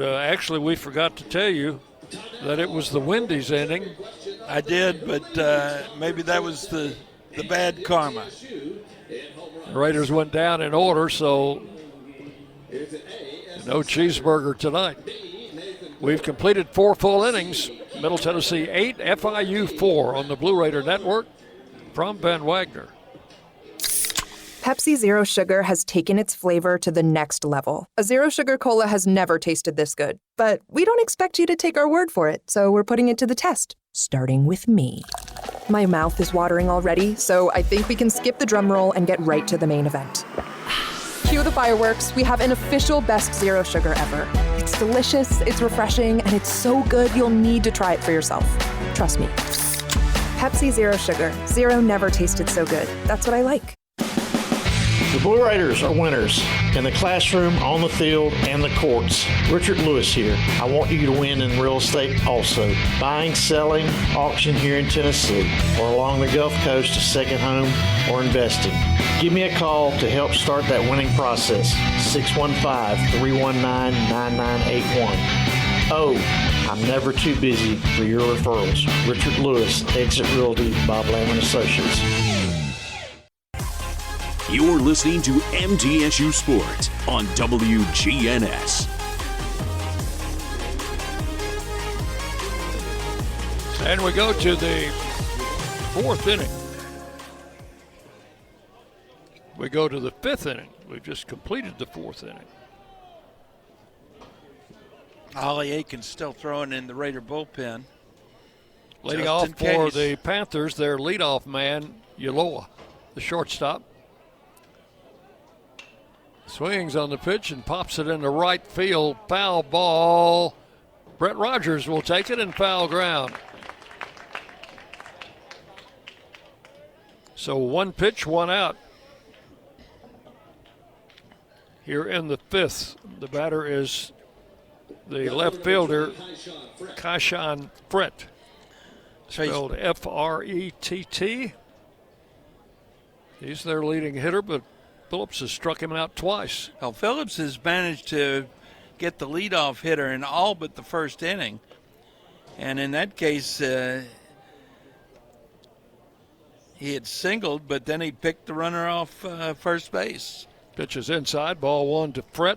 actually, we forgot to tell you that it was the Wendy's inning. I did, but maybe that was the bad karma. The Raiders went down in order, so no cheeseburger tonight. We've completed 4 full innings. Middle Tennessee 8, FIU 4 on the Blue Raider Network from Ben Wagner. Pepsi Zero Sugar has taken its flavor to the next level. A Zero Sugar Cola has never tasted this good. But we don't expect you to take our word for it, so we're putting it to the test, starting with me. My mouth is watering already, so I think we can skip the drum roll and get right to the main event. Cue the fireworks. We have an official best Zero Sugar ever. It's delicious, it's refreshing, and it's so good you'll need to try it for yourself. Trust me. Pepsi Zero Sugar. Zero never tasted so good. That's what I like. The Blue Raiders are winners in the classroom, on the field, and the courts. Richard Lewis here. I want you to win in real estate also. Buying, selling, auction here in Tennessee, or along the Gulf Coast, a second home, or investing. Give me a call to help start that winning process. 615-319-9981. Oh, I'm never too busy for your referrals. Richard Lewis, Exit Realty, Bob Lamb & Associates. You're listening to MTSU Sports on WGNS. And we go to the 4th inning. We go to the 5th inning. We've just completed the 4th inning. Ollie Aiken's still throwing in the Raider bullpen. Leading off for the Panthers, their leadoff man, Yaloa, the shortstop. Swings on the pitch and pops it into right field. Foul ball. Brett Rogers will take it in foul ground. So 1 pitch, 1 out. Here in the 5th, the batter is the left fielder, Kaishan Frett. Spelled F-R-E-T-T. He's their leading hitter, but Phillips has struck him out twice. Well, Phillips has managed to get the leadoff hitter in all but the 1st inning. And in that case, he had singled, but then he picked the runner off first base. Pitch is inside, ball 1 to Frett.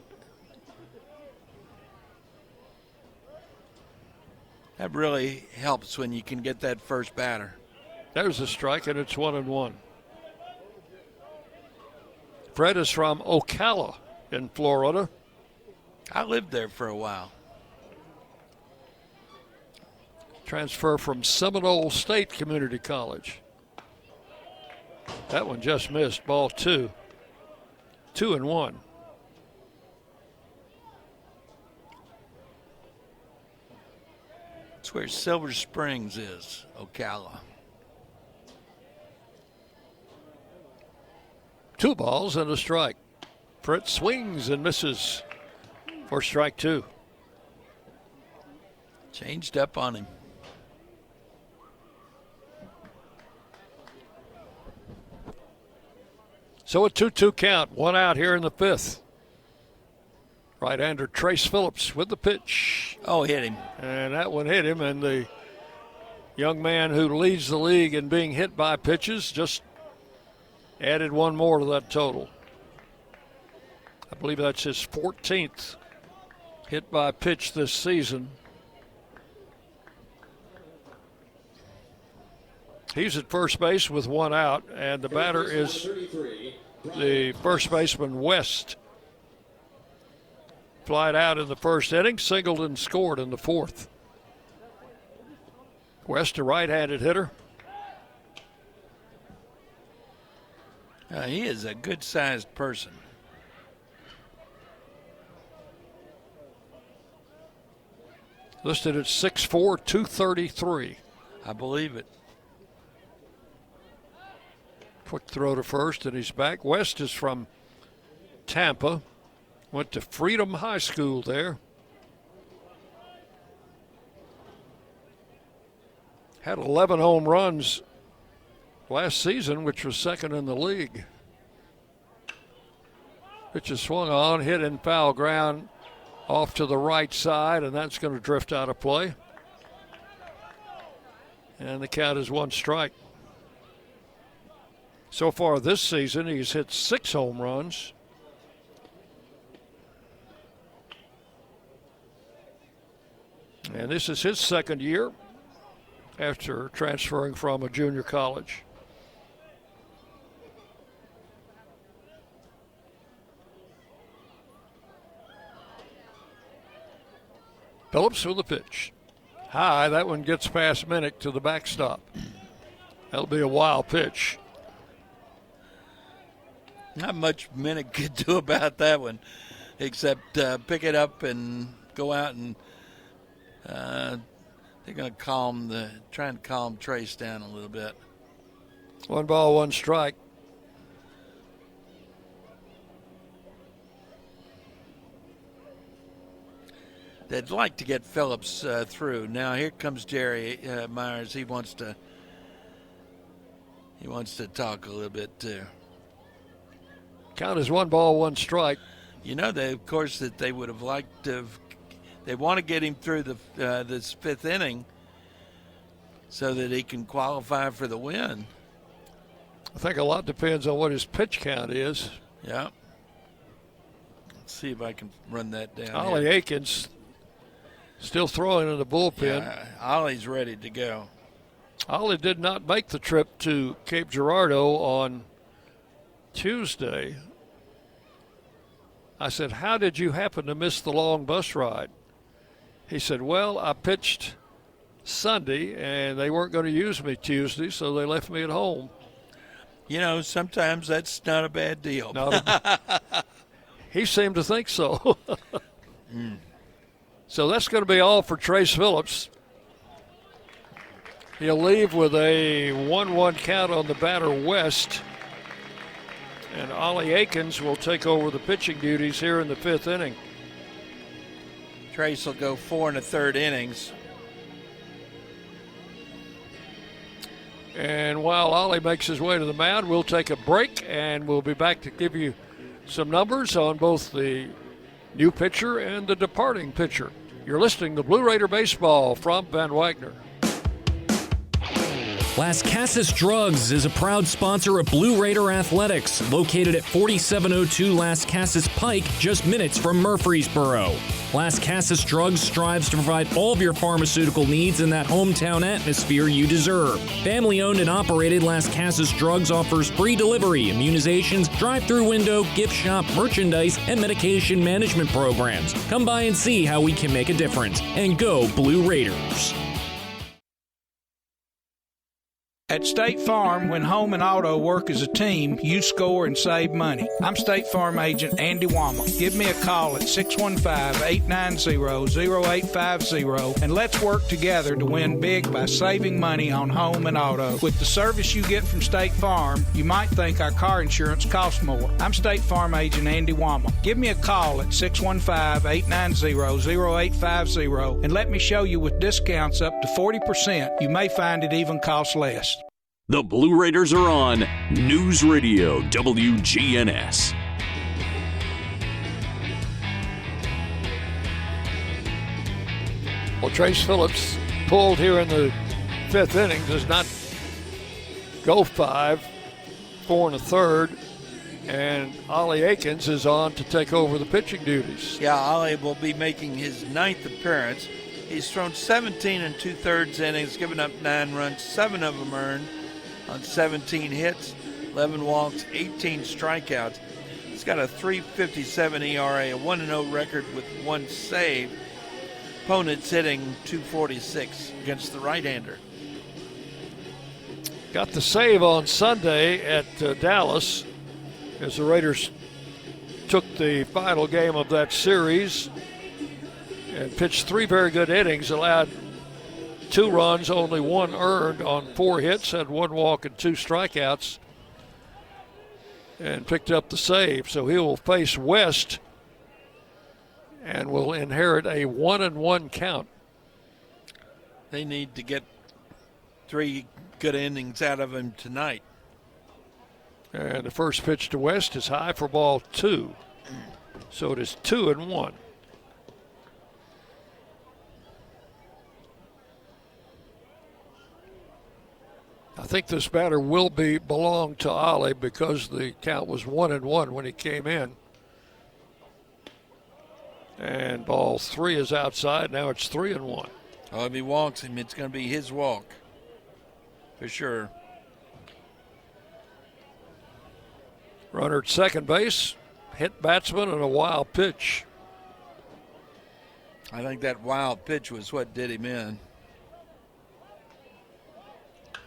That really helps when you can get that first batter. There's a strike, and it's 1-1. Fred is from Ocala in Florida. I lived there for a while. Transfer from Seminole State Community College. That one just missed, ball 2. 2-1. That's where Silver Springs is, Ocala. 2 balls and a strike. Fritz swings and misses for strike 2. Changed up on him. So a 2-2 count, 1 out here in the 5th. Right-hander Trace Phillips with the pitch. Oh, hit him. And that one hit him, and the young man who leads the league in being hit by pitches just added 1 more to that total. I believe that's his 14th hit by pitch this season. He's at first base with 1 out, and the batter is the first baseman, West. Flied out in the 1st inning, singled and scored in the 4th. West, a right-handed hitter. He is a good-sized person. Listed at 6'4", 233. I believe it. Quick throw to first, and he's back. West is from Tampa. Went to Freedom High School there. Had 11 home runs last season, which was 2nd in the league. Pitch is swung on, hit in foul ground, off to the right side, and that's going to drift out of play. And the count is 1 strike. So far this season, he's hit 6 home runs. And this is his second year after transferring from a junior college. Phillips with the pitch. High, that one gets past Minnick to the backstop. That'll be a wild pitch. Not much Minnick could do about that one, except pick it up and go out and they're going to try and calm Trace down a little bit. 1 ball, 1 strike. They'd like to get Phillips through. Now here comes Jerry Myers. He wants to talk a little bit too. Count is 1 ball, 1 strike. You know, of course, that they would have liked to. They want to get him through this 5th inning so that he can qualify for the win. I think a lot depends on what his pitch count is. Yeah. Let's see if I can run that down. Ollie Aikens still throwing in the bullpen. Yeah, Ollie's ready to go. Ollie did not make the trip to Cape Girardeau on Tuesday. I said, how did you happen to miss the long bus ride? He said, well, I pitched Sunday, and they weren't going to use me Tuesday, so they left me at home. You know, sometimes that's not a bad deal. He seemed to think so. So that's going to be all for Trace Phillips. He'll leave with a 1-1 count on the batter West. And Ollie Aikens will take over the pitching duties here in the 5th inning. Trace will go 4 1/3 innings. And while Ollie makes his way to the mound, we'll take a break, and we'll be back to give you some numbers on both the new pitcher and the departing pitcher. You're listening to Blue Raider Baseball from Van Wagner. Las Casas Drugs is a proud sponsor of Blue Raider Athletics, located at 4702 Las Casas Pike, just minutes from Murfreesboro. Las Casas Drugs strives to provide all of your pharmaceutical needs in that hometown atmosphere you deserve. Family-owned and operated, Las Casas Drugs offers free delivery, immunizations, drive-through window, gift shop, merchandise, and medication management programs. Come by and see how we can make a difference. And go Blue Raiders. At State Farm, when home and auto work as a team, you score and save money. I'm State Farm agent Andy Wama. Give me a call at 615-890-0850 and let's work together to win big by saving money on home and auto. With the service you get from State Farm, you might think our car insurance costs more. I'm State Farm agent Andy Wama. Give me a call at 615-890-0850 and let me show you with discounts up to 40%. You may find it even costs less. The Blue Raiders are on News Radio WGNS. Well, Trace Phillips pulled here in the 5th inning, does not go 5, 4 1/3, and Ollie Aikens is on to take over the pitching duties. Yeah, Ollie will be making his 9th appearance. He's thrown 17 2/3 innings, given up 9 runs, 7 of them earned on 17 hits, 11 walks, 18 strikeouts. He's got a 3.57 ERA, a 1-0 record with 1 save. Opponent's hitting .246 against the right-hander. Got the save on Sunday at Dallas as the Raiders took the final game of that series and pitched 3 very good innings, allowed 2 runs, only 1 earned on 4 hits, had 1 walk and 2 strikeouts, and picked up the save. So he will face West and will inherit a 1-1 count. They need to get 3 good innings out of him tonight. And the first pitch to West is high for ball 2. So it is 2-1. I think this batter will belong to Ollie because the count was 1-1 when he came in. And ball 3 is outside. Now it's 3-1. Oh, if he walks him, it's going to be his walk for sure. Runner at second base, hit batsman, and a wild pitch. I think that wild pitch was what did him in.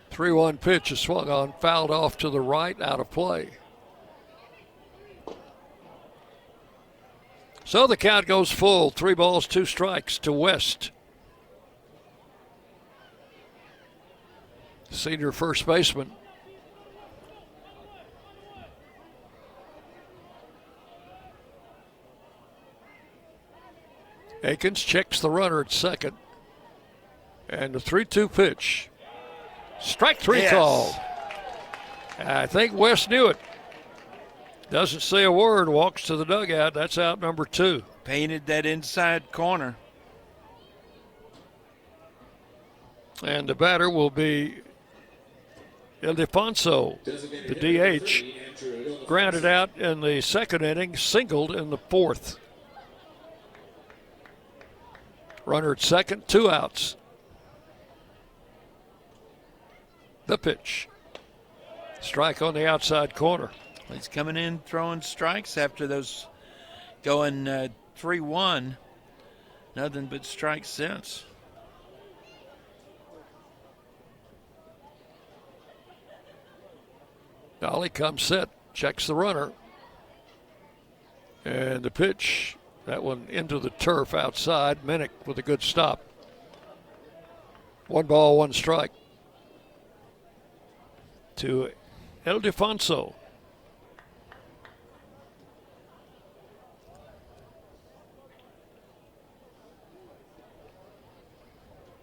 3-1 pitch is swung on, fouled off to the right, out of play. So the count goes full. 3 balls, 2 strikes to West. Senior first baseman. Akins checks the runner at second. And the 3-2 pitch. Strike 3 Yes. called. I think West knew it. Doesn't say a word, walks to the dugout. That's out number 2. Painted that inside corner. And the batter will be Ildefonso, the DH. Grounded out in the second inning, singled in the 4th. Runner at second, 2 outs. The pitch. Strike on the outside corner. He's coming in throwing strikes after those going 3-1. Nothing but strikes since. Ollie comes set, checks the runner. And the pitch, that one into the turf outside. Minnick with a good stop. 1 ball, 1 strike to Ildefonso.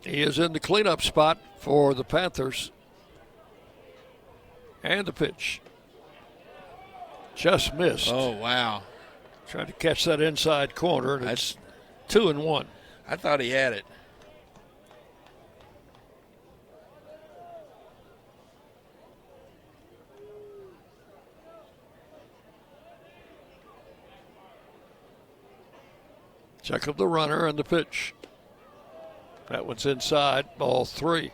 He is in the cleanup spot for the Panthers. And the pitch. Just missed. Oh, wow. Trying to catch that inside corner. And it's 2-1. I thought he had it. Check of the runner and the pitch. That one's inside, ball 3.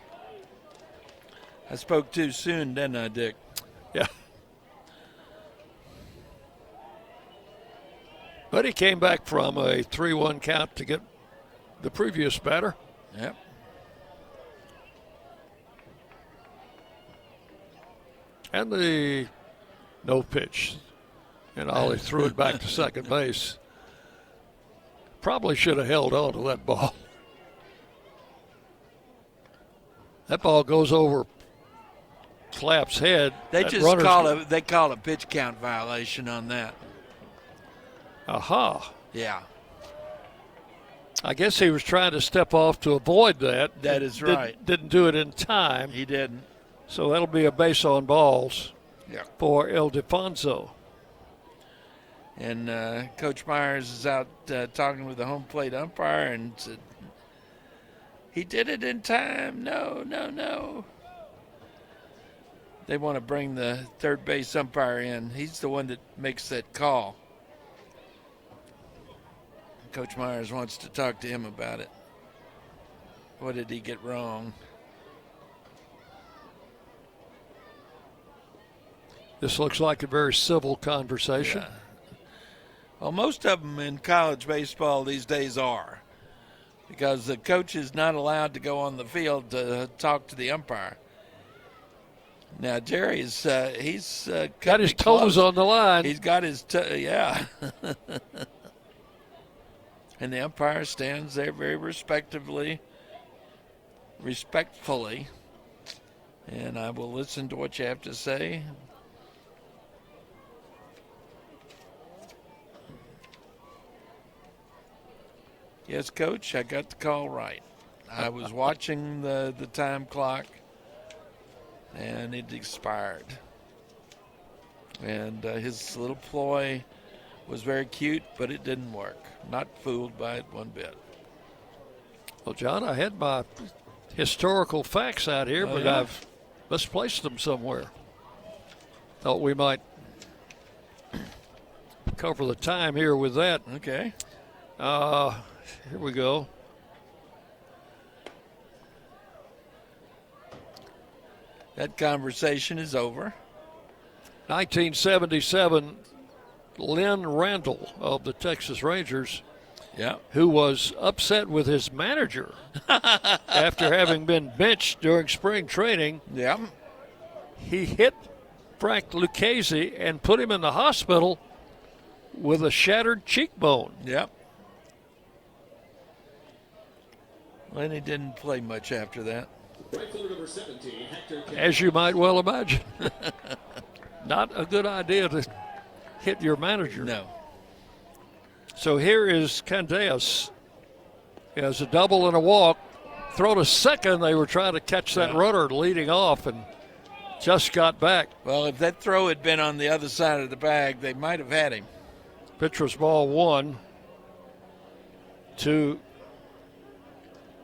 I spoke too soon, didn't I, Dick? Yeah. But he came back from a 3-1 count to get the previous batter. Yep. And the no pitch. And Ollie threw it back to second base. Probably should have held on to that ball. That ball goes over Clapp's head. They That just call a pitch count violation on that. Aha. Yeah. I guess he was trying to step off to avoid that. That is right. Didn't do it in time. He didn't. So that'll be a base on balls Yeah. for Ildefonso. And Coach Myers is out talking with the home plate umpire and said, he did it in time. No. They want to bring the third base umpire in. He's the one that makes that call. Coach Myers wants to talk to him about it. What did he get wrong? This looks like a very civil conversation. Yeah. Well, most of them in college baseball these days are, because the coach is not allowed to go on the field to talk to the umpire. Now, Jerry's he's Got his toes on the line. He's got his yeah. And the umpire stands there very respectfully, and I will listen to what you have to say. Yes, Coach, I got the call right. I was watching the time clock, and it expired. And his little ploy was very cute, but it didn't work. Not fooled by it one bit. Well, John, I had my historical facts out here, but yeah. I've misplaced them somewhere. Thought we might cover the time here with that. Okay. Here we go. That conversation is over. 1977, Lynn Randall of the Texas Rangers, Yeah. who was upset with his manager after having been benched during spring training. Yeah. He hit Frank Lucchese and put him in the hospital with a shattered cheekbone. Yep. Lenny didn't play much after that. As you might well imagine. Not a good idea to hit your manager. No. So here is Candeas. He has a double and a walk. Throw to second. They were trying to catch that runner leading off and just got back. Well, if that throw had been on the other side of the bag, they might have had him. Pitch was ball one to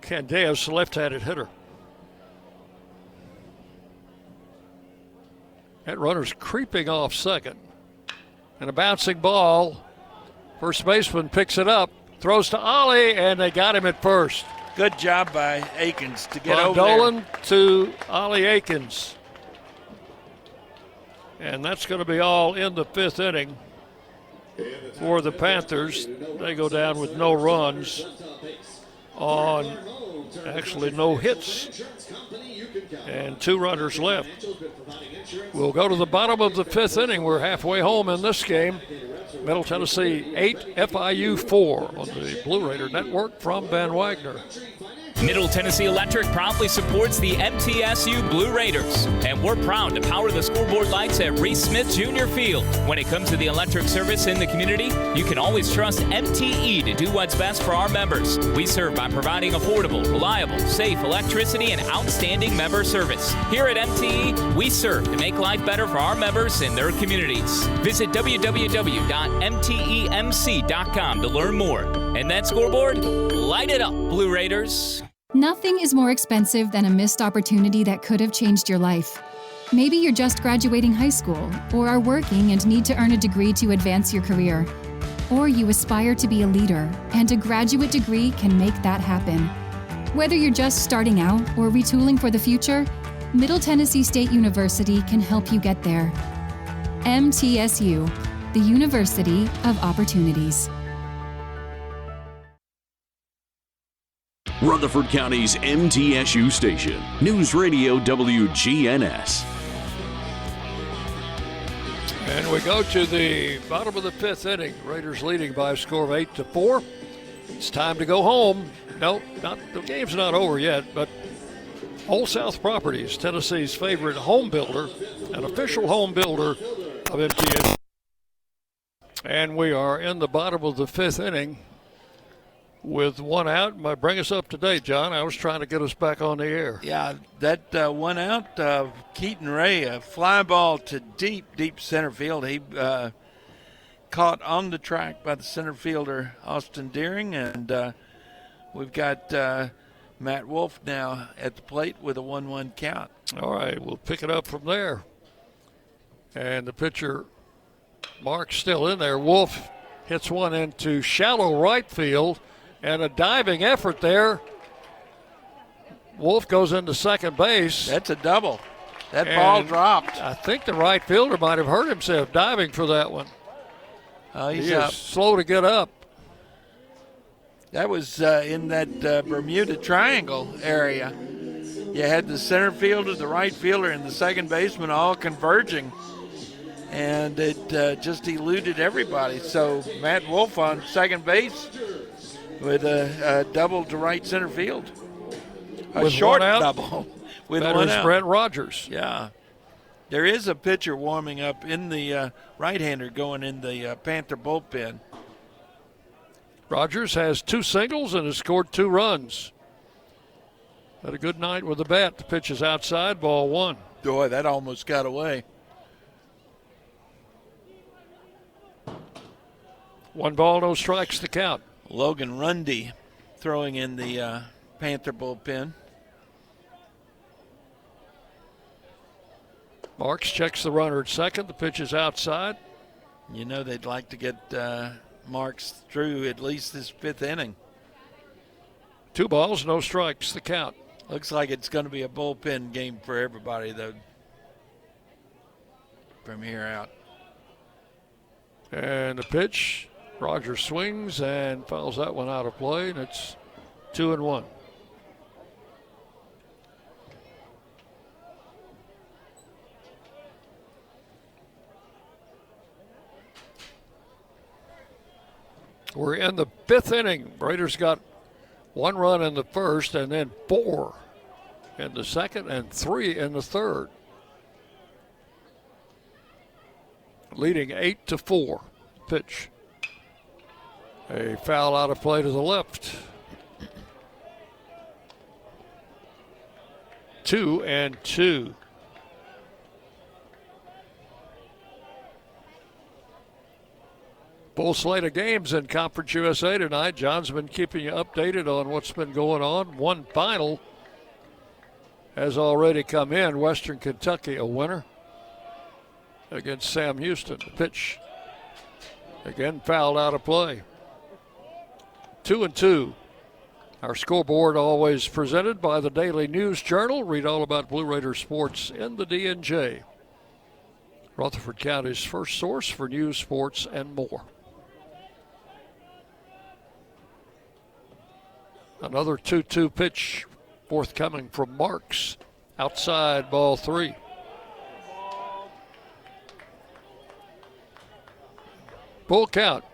Candeas, left-handed hitter. That runner's creeping off second. And a bouncing ball. First baseman picks it up, throws to Ollie, and they got him at first. Good job by Akins to get over Dolan to Ollie Akins. And that's going to be all in the fifth inning for the Panthers. They go down with no runs on actually no hits and 2 runners left. We'll go to the bottom of the fifth inning. We're halfway home in this game. Middle Tennessee 8, FIU 4 on the Blue Raider Network from Van Wagner. Middle Tennessee Electric proudly supports the MTSU Blue Raiders, and we're proud to power the scoreboard lights at Reese Smith Jr. Field. When it comes to the electric service in the community, you can always trust MTE to do what's best for our members. We serve by providing affordable, reliable, safe electricity and outstanding member service. Here at MTE, we serve to make life better for our members and their communities. Visit www.mtemc.com to learn more. And that scoreboard, light it up, Blue Raiders. Nothing is more expensive than a missed opportunity that could have changed your life. Maybe you're just graduating high school, or are working and need to earn a degree to advance your career. Or you aspire to be a leader, and a graduate degree can make that happen. Whether you're just starting out or retooling for the future, Middle Tennessee State University can help you get there. MTSU, the University of Opportunities. Rutherford County's MTSU station, News Radio WGNS. And we go to the bottom of the fifth inning. Raiders leading by a score of 8-4. It's time to go home. No, the game's not over yet, but Old South Properties, Tennessee's favorite home builder, an official home builder of MTSU. And we are in the bottom of the fifth inning with one out. Might bring us up to date, John. I was trying to get us back on the air. Yeah, that one out, Keaton Ray, a fly ball to deep center field. He caught on the track by the center fielder, Austin Deering, and we've got Matt Wolf now at the plate with a 1-1 count. All right, we'll pick it up from there. And the pitcher, Mark's still in there. Wolf hits one into shallow right field. And a diving effort there. Wolf goes into second base. That's a double. That ball dropped. I think the right fielder might have hurt himself diving for that one. He's he up. is slow to get up. That was in that Bermuda Triangle area. You had the center fielder, the right fielder, and the second baseman all converging. And it just eluded everybody. So Matt Wolf on second base with a double to right center field. A short double with one out. Brent Rogers. Yeah. There is a pitcher warming up in the right-hander going in the Panther bullpen. Rogers has 2 singles and has scored 2 runs. Had a good night with the bat. The pitch is outside, ball 1. Boy, that almost got away. 1 ball, no strikes to count. Logan Rundy throwing in the Panther bullpen. Marks checks the runner at second. The pitch is outside. You know they'd like to get Marks through at least this fifth inning. 2 balls, no strikes, the count. Looks like it's going to be a bullpen game for everybody, though, from here out. And the pitch, Rogers swings and fouls that one out of play, and it's 2-1. We're in the 5th inning. Raiders got 1 run in the first and then 4 in the second and 3 in the third. Leading 8-4. Pitch. A foul out of play to the left. 2-2. Full slate of games in Conference USA tonight. John's been keeping you updated on what's been going on. One final has already come in. Western Kentucky, a winner against Sam Houston. The pitch, again, fouled out of play. 2-2. Our scoreboard always presented by the Daily News Journal. Read all about Blue Raider sports in the D&J. Rutherford County's first source for news, sports, and more. Another 2-2 pitch forthcoming from Marks. Outside, ball 3. Full count.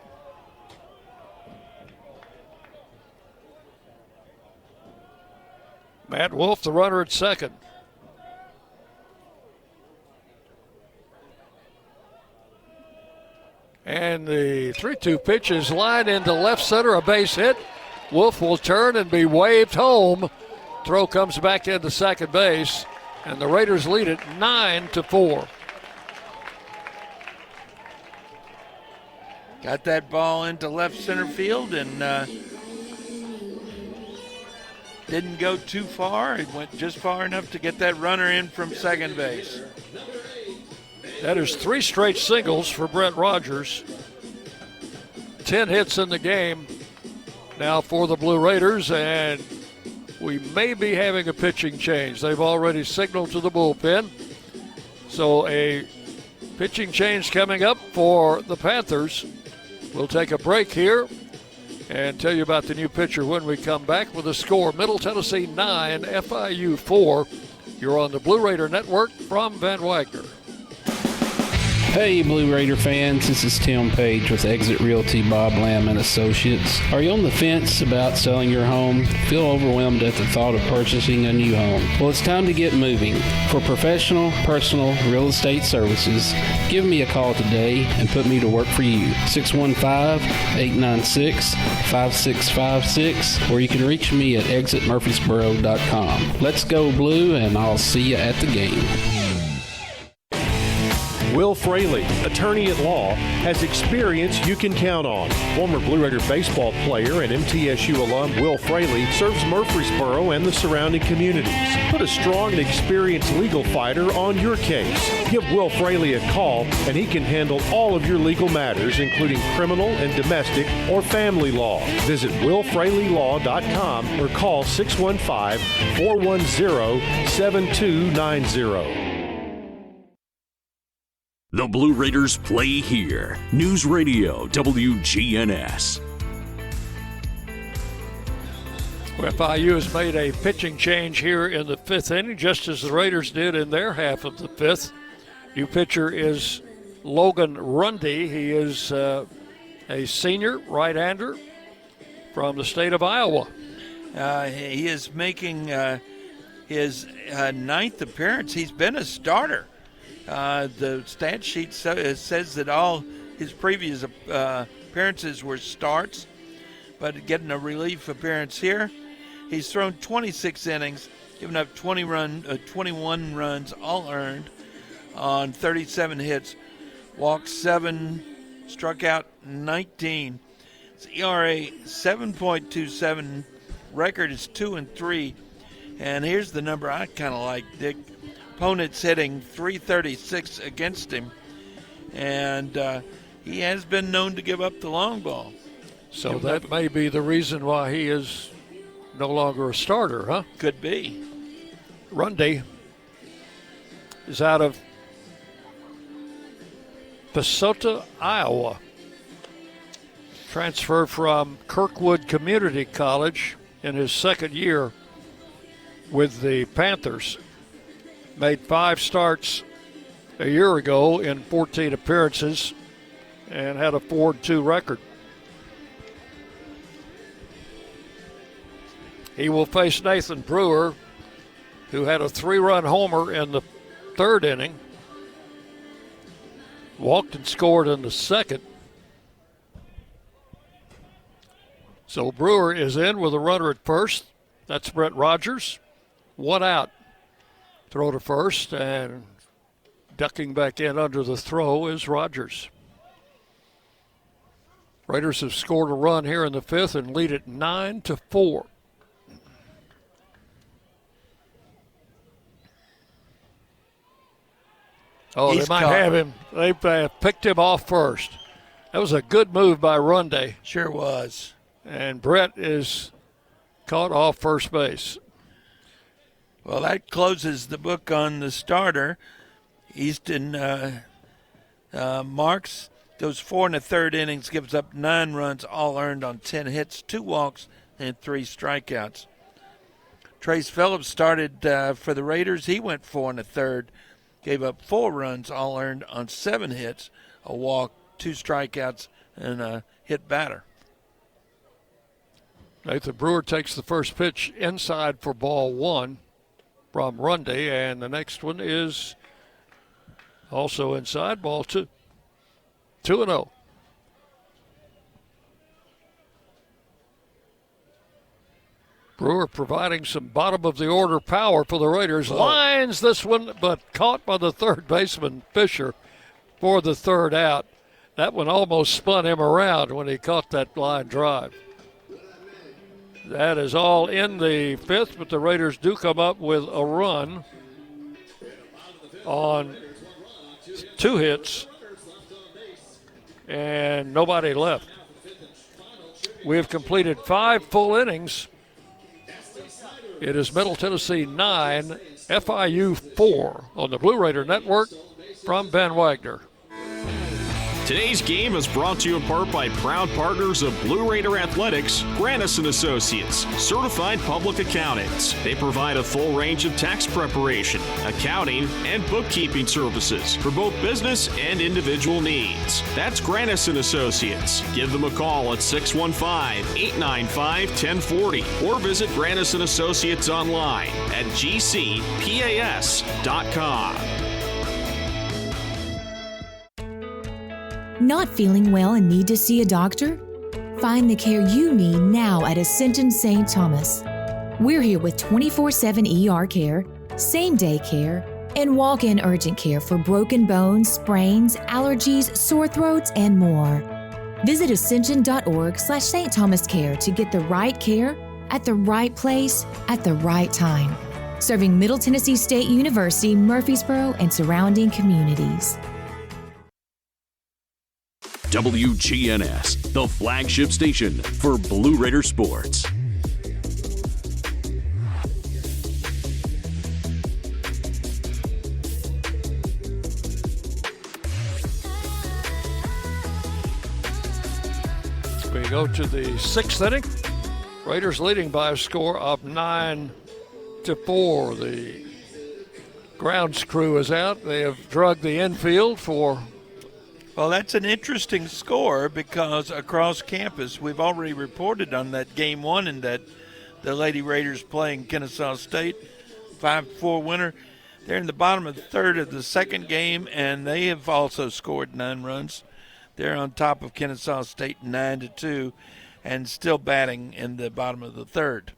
Matt Wolf, the runner at second. And the 3-2 pitch is lined into left center, a base hit. Wolf will turn and be waved home. Throw comes back into second base, and the Raiders lead it 9-4. Got that ball into left center field and didn't go too far. It went just far enough to get that runner in from second base. That is 3 straight singles for Brett Rogers. 10 hits in the game now for the Blue Raiders, and we may be having a pitching change. They've already signaled to the bullpen. So a pitching change coming up for the Panthers. We'll take a break here and tell you about the new pitcher when we come back with a score. Middle Tennessee 9, FIU 4. You're on the Blue Raider Network from Van Wagner. Hey Blue Raider fans, this is Tim Page with Exit Realty Bob Lamb and Associates. Are you on the fence about selling your home? Feel overwhelmed at the thought of purchasing a new home? Well, it's time to get moving. For professional, personal real estate services, give me a call today and put me to work for you. 615-896-5656, or you can reach me at exitmurfreesboro.com. Let's go Blue, and I'll see you at the game. Will Fraley, attorney at law, has experience you can count on. Former Blue Raider baseball player and MTSU alum Will Fraley serves Murfreesboro and the surrounding communities. Put a strong and experienced legal fighter on your case. Give Will Fraley a call and he can handle all of your legal matters, including criminal and domestic or family law. Visit willfraleylaw.com or call 615-410-7290. The Blue Raiders play here. News Radio WGNS. FIU has made a pitching change here in the 5th inning, just as the Raiders did in their half of the 5th. New pitcher is Logan Rundy. He is a senior right-hander from the state of Iowa. He is making his 9th appearance. He's been a starter. The stat sheet says that all his previous appearances were starts, but getting a relief appearance here. He's thrown 26 innings, given up 21 runs, all earned, on 37 hits, walked 7, struck out 19. His ERA 7.27, record is 2-3, and here's the number I kind of like, Dick. opponents hitting .336 against him, and he has been known to give up the long ball. So that may be the reason why he is no longer a starter, huh? Could be. Runde is out of Pesota, Iowa. Transferred from Kirkwood Community College in his second year with the Panthers. Made 5 starts a year ago in 14 appearances and had a 4-2 record. He will face Nathan Brewer, who had a 3-run homer in the 3rd inning, walked and scored in the 2nd. So Brewer is in with a runner at first. That's Brett Rogers. 1 out. Throw to first, and ducking back in under the throw is Rogers. Raiders have scored a run here in the 5th and lead it 9-4. Oh, He's they might caught. have him. They've picked him off first. That was a good move by Runde. Sure was. And Brett is caught off first base. Well, that closes the book on the starter. Easton Marks goes 4 1/3 innings, gives up 9 runs, all earned on 10 hits, 2 walks, and 3 strikeouts. Trace Phillips started for the Raiders. He went 4 1/3, gave up 4 runs, all earned on 7 hits, a walk, 2 strikeouts, and a hit batter. Nathan Brewer takes the first pitch inside for ball 1 from Runde, and the next one is also inside, ball 2. 2-0. Brewer providing some bottom of the order power for the Raiders. Lines this one, but caught by the third baseman, Fisher, for the 3rd out. That one almost spun him around when he caught that line drive. That is all in the 5th, but the Raiders do come up with a run on 2 hits and nobody left. We have completed 5 full innings. It is Middle Tennessee 9, FIU 4 on the Blue Raider Network from Ben Wagner. Today's game is brought to you in part by proud partners of Blue Raider Athletics, Granis & Associates, certified public accountants. They provide a full range of tax preparation, accounting, and bookkeeping services for both business and individual needs. That's Granis & Associates. Give them a call at 615-895-1040 or visit Granis & Associates online at gcpas.com. Not feeling well and need to see a doctor? Find the care you need now at Ascension St. Thomas. We're here with 24/7 ER care, same-day care, and walk-in urgent care for broken bones, sprains, allergies, sore throats, and more. Visit ascension.org/St. Thomas Care to get the right care at the right place at the right time. Serving Middle Tennessee State University, Murfreesboro, and surrounding communities. WGNS, the flagship station for Blue Raider sports. We go to the 6th inning. Raiders leading by a score of 9-4. The grounds crew is out. They have drugged the infield for... Well, that's an interesting score because across campus, we've already reported on that game 1 and that the Lady Raiders playing Kennesaw State, 5-4 winner. They're in the bottom of the 3rd of the 2nd game, and they have also scored 9 runs. They're on top of Kennesaw State 9-2 and still batting in the bottom of the 3rd.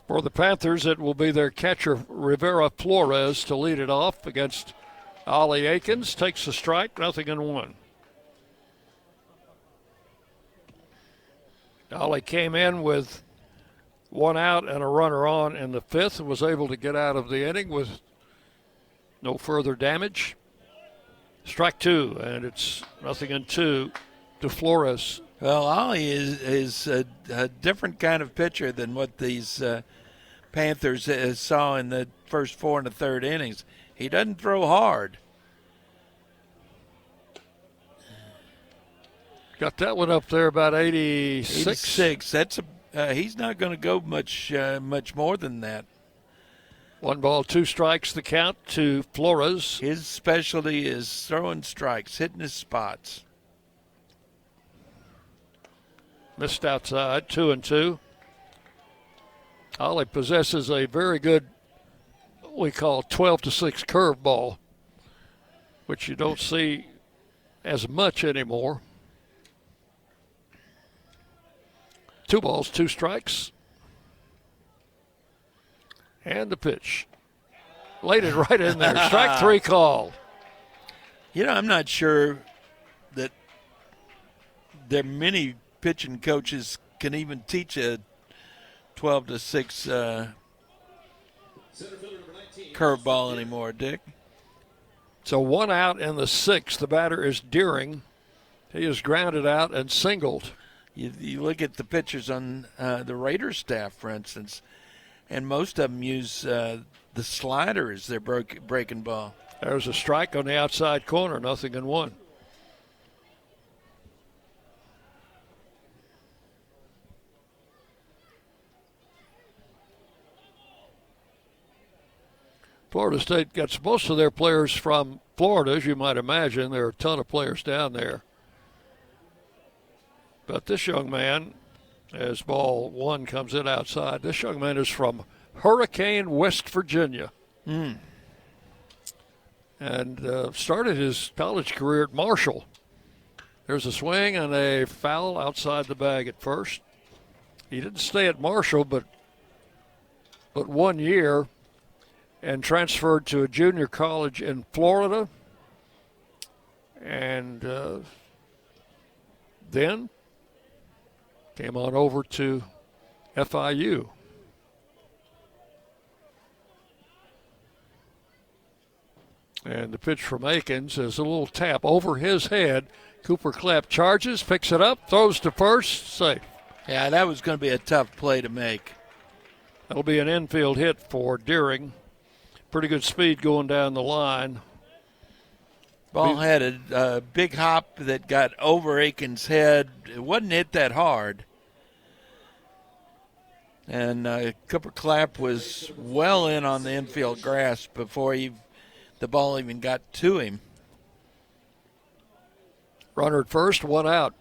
For the Panthers, it will be their catcher, Rivera Flores, to lead it off against Ollie Akins. Takes a strike, 0-1. Ollie came in with one out and a runner on in the fifth, and was able to get out of the inning with no further damage. Strike two, and it's 0-2 to Flores. Well, Ollie is a different kind of pitcher than what these Panthers saw in the first 4 1/3 innings. He doesn't throw hard. Got that one up there about 86. 86. That's he's not going to go much more than that. 1 ball, 2 strikes, the count to Flores. His specialty is throwing strikes, hitting his spots. Missed outside, 2-2. Ollie possesses a very good, what we call 12-6 curveball, which you don't see as much anymore. 2 balls, 2 strikes. And the pitch. Laid it right in there. Strike 3 call. You know, I'm not sure that there are many pitching coaches can even teach a 12-6 curveball anymore, Dick. So 1 out in the 6th. The batter is Deering. He is grounded out and singled. You look at the pitchers on the Raiders staff, for instance, and most of them use the slider as their breaking ball. There's a strike on the outside corner, 0-1. Florida State gets most of their players from Florida, as you might imagine. There are a ton of players down there. But this young man, as ball 1 comes in outside, this young man is from Hurricane, West Virginia. And started his college career at Marshall. There's a swing and a foul outside the bag at first. He didn't stay at Marshall but 1 year and transferred to a junior college in Florida. And then came on over to FIU. And the pitch from Akins is a little tap over his head. Cooper Clapp charges, picks it up, throws to first, safe. Yeah, that was going to be a tough play to make. That'll be an infield hit for Deering. Pretty good speed going down the line. Ball had a big hop that got over Akins' head. It wasn't hit that hard. And Cooper Clapp was well in on the infield grass before the ball even got to him. Runner at first, 1 out.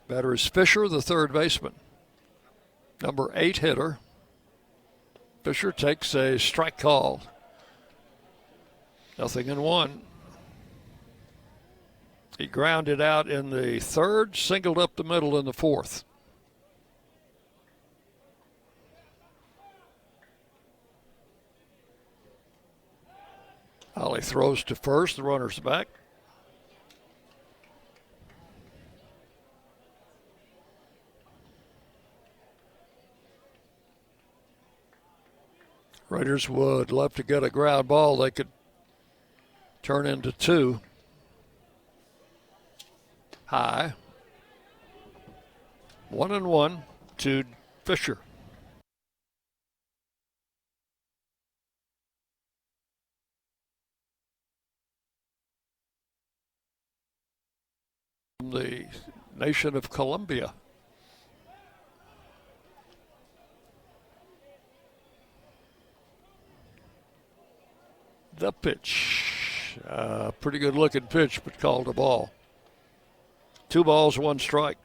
Batter is Fisher, the third baseman. Number 8 hitter. Fisher takes a strike call. 0-1. He grounded out in the third, singled up the middle in the fourth. Ollie throws to first, the runner's back. Raiders would love to get a ground ball they could turn into 2. High. 1-1 to Fisher. From the nation of Colombia. The pitch. Pretty good looking pitch, but called a ball. 2 balls, 1 strike.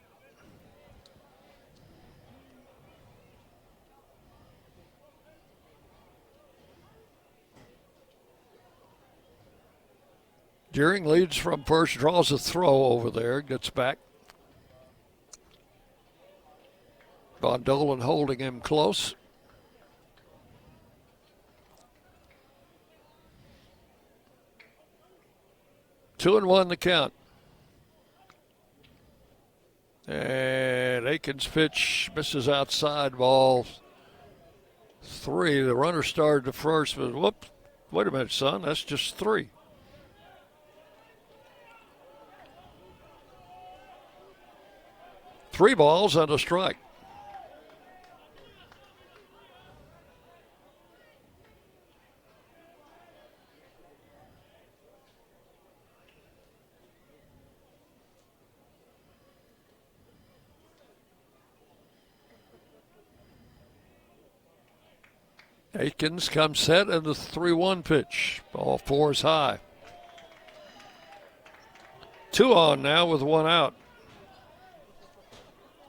Deering leads from first, draws a throw over there, gets back. Von Dolan holding him close. Two and 1 the count. And Aikens' pitch misses outside, ball 3. The runner started to first, but whoop, wait a minute, son, that's just 3. Three balls and a strike. Aikens comes set and the 3-1 pitch. Ball 4 is high. 2 on now with 1 out.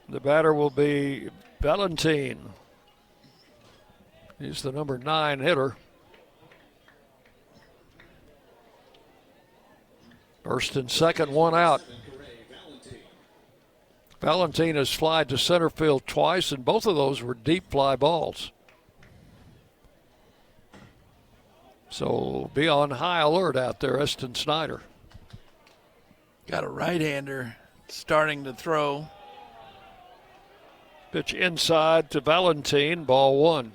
The batter will be Valentin. He's the number 9 hitter. First and second, 1 out. Valentin has flied to center field twice, and both of those were deep fly balls. So be on high alert out there, Eston Snyder. Got a right-hander starting to throw. Pitch inside to Valentin, ball 1.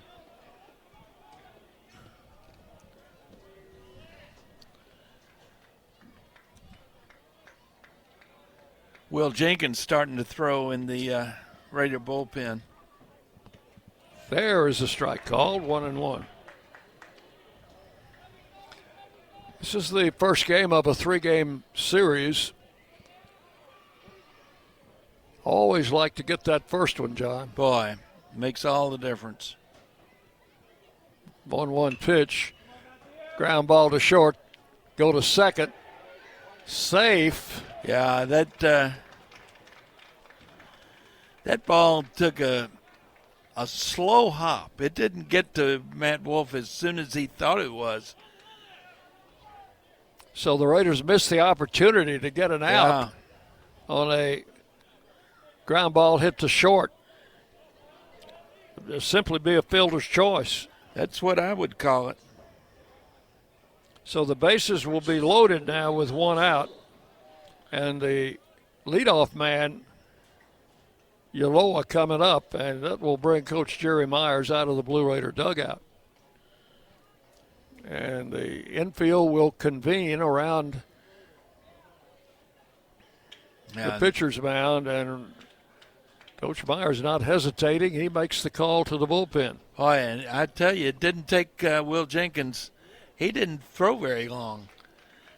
Will Jenkins starting to throw in the Raider bullpen. There is a strike called, 1-1. This is the first game of a 3-game series. Always like to get that first one, John. Boy, makes all the difference. 1-1 pitch. Ground ball to short. Go to second. Safe. Yeah, that ball took a slow hop. It didn't get to Matt Wolf as soon as he thought it was. So the Raiders missed the opportunity to get an out on a ground ball hit to short. It'll simply be a fielder's choice. That's what I would call it. So the bases will be loaded now with 1 out. And the leadoff man, Yaloa, coming up, and that will bring Coach Jerry Myers out of the Blue Raider dugout. And the infield will convene around the pitcher's mound, and Coach Myers not hesitating. He makes the call to the bullpen. Oh, and I tell you, it didn't take Will Jenkins. He didn't throw very long.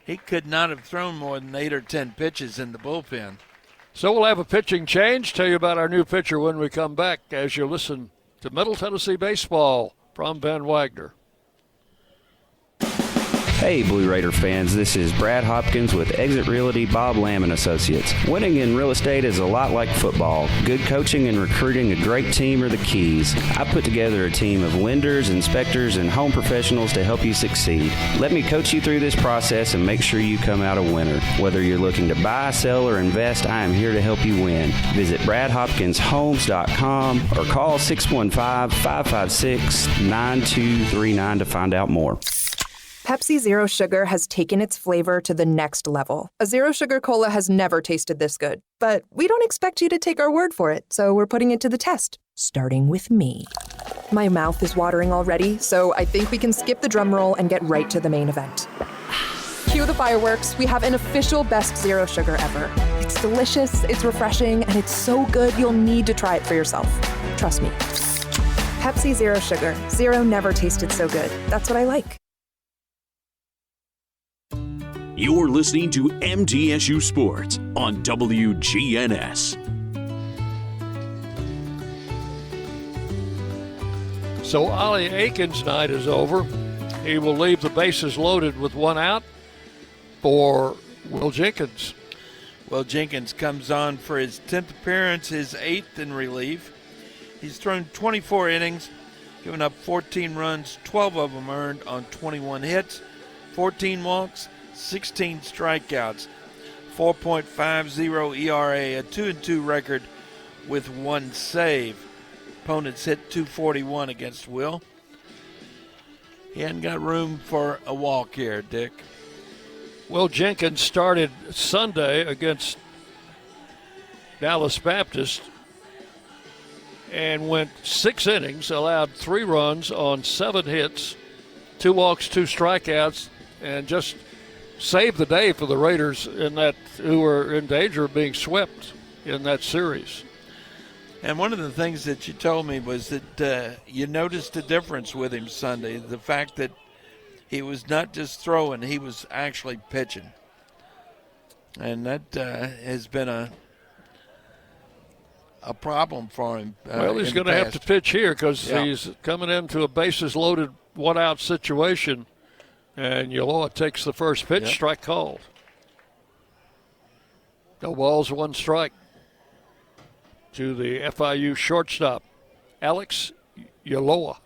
He could not have thrown more than 8 or 10 pitches in the bullpen. So we'll have a pitching change. Tell you about our new pitcher when we come back as you listen to Middle Tennessee Baseball from Ben Wagner. Hey Blue Raider fans, this is Brad Hopkins with Exit Realty Bob Lamb & Associates. Winning in real estate is a lot like football. Good coaching and recruiting a great team are the keys. I put together a team of lenders, inspectors, and home professionals to help you succeed. Let me coach you through this process and make sure you come out a winner. Whether you're looking to buy, sell, or invest, I am here to help you win. Visit BradHopkinsHomes.com or call 615-556-9239 to find out more. Pepsi Zero Sugar has taken its flavor to the next level. A Zero Sugar Cola has never tasted this good. But we don't expect you to take our word for it, so we're putting it to the test, starting with me. My mouth is watering already, so I think we can skip the drum roll and get right to the main event. Cue the fireworks. We have an official best Zero Sugar ever. It's delicious, it's refreshing, and it's so good you'll need to try it for yourself. Trust me. Pepsi Zero Sugar. Zero never tasted so good. That's what I like. You're listening to MTSU Sports on WGNS. So Ollie Aikens' night is over. He will leave the bases loaded with 1 out for Will Jenkins. Will Jenkins comes on for his 10th appearance, his 8th in relief. He's thrown 24 innings, given up 14 runs, 12 of them earned on 21 hits, 14 walks, 16 strikeouts, 4.50 ERA, a 2-2 record with 1 save. Opponents hit .241 against Will. He hadn't got room for a walk here, Dick. Will Jenkins started Sunday against Dallas Baptist and went 6 innings, allowed 3 runs on 7 hits, 2 walks, 2 strikeouts, and just saved the day for the Raiders in that, who were in danger of being swept in that series. And one of the things that you told me was that you noticed a difference with him Sunday, the fact that he was not just throwing, he was actually pitching. And that has been a problem for him. Well, he's going to have to pitch here because he's coming into a bases-loaded one-out situation, and Ulloa takes the first pitch, strike called. No balls, 1 strike to the FIU shortstop, Alex Ulloa.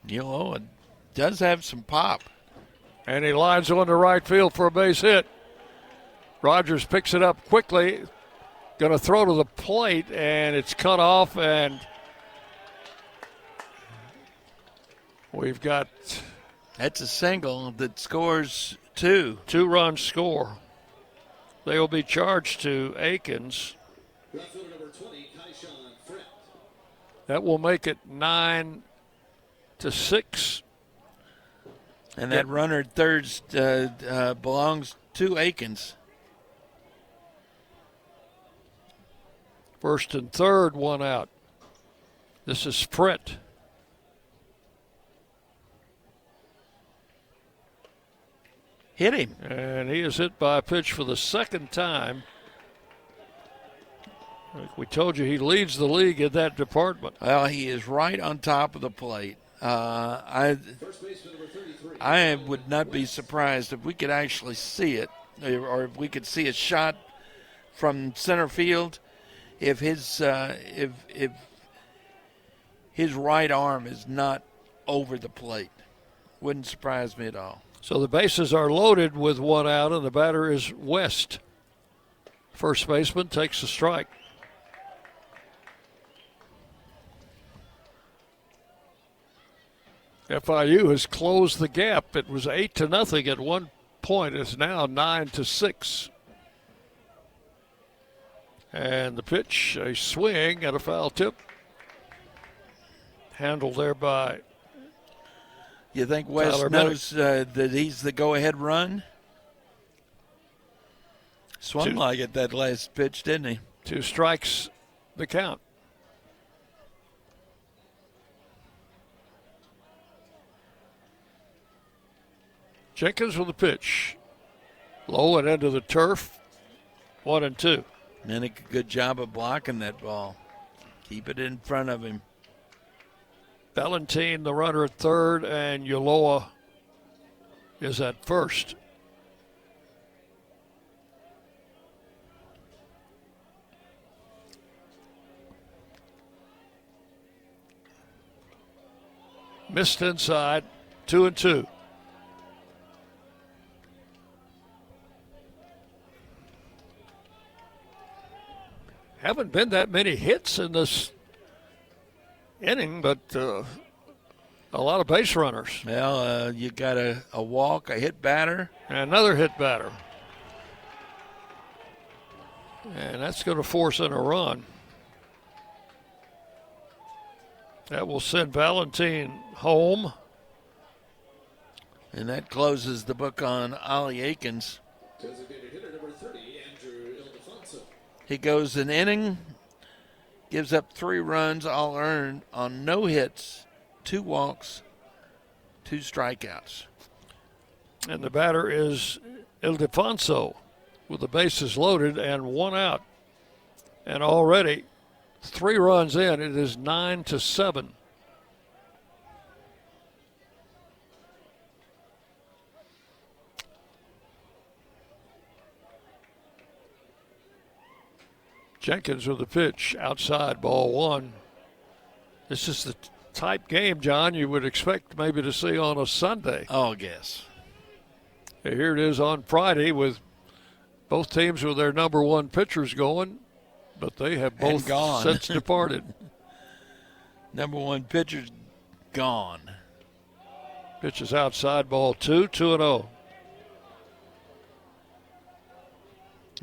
Ulloa does have some pop. And he lines on to right field for a base hit. Rogers picks it up quickly, going to throw to the plate, and it's cut off, and we've got... That's a single that scores 2. 2-run score. They will be charged to Akins. That will make it 9-6. And that runner at third belongs to Akins. First and third, 1 out. This is Fritt. Hit him. And he is hit by a pitch for the second time. Like we told you, he leads the league in that department. Well, he is right on top of the plate. I would not be surprised if we could actually see it, or if we could see a shot from center field. If his right arm is not over the plate, wouldn't surprise me at all. So the bases are loaded with 1 out, and the batter is West. First baseman takes a strike. FIU has closed the gap. It was 8-0 at one point. It's now 9-6. And the pitch, a swing and a foul tip. Handled there by You think West Tyler knows that he's the go-ahead run? Swung like it that last pitch, didn't he? 2 strikes the count. Jenkins with the pitch. Low and into the turf. 1-2. And a good job of blocking that ball. Keep it in front of him. Valentine, the runner at third, and Ulloa is at first. Missed inside, 2-2. Haven't been that many hits in this inning, but a lot of base runners. Well, you got a walk, a hit batter. And another hit batter. And that's going to force in a run. That will send Valentine home. And that closes the book on Ollie Akins. He goes an inning, gives up 3 runs, all earned on no hits, 2 walks, 2 strikeouts. And the batter is Ildefonso with the bases loaded and 1 out. And already 3 runs in, it is 9-7. Jenkins with the pitch, outside, ball 1. This is the type game, John, you would expect maybe to see on a Sunday. Oh, yes. Here it is on Friday with both teams with their number 1 pitchers going, but they have both since departed. Number 1 pitcher's gone. Pitch is outside, ball 2, 2-0.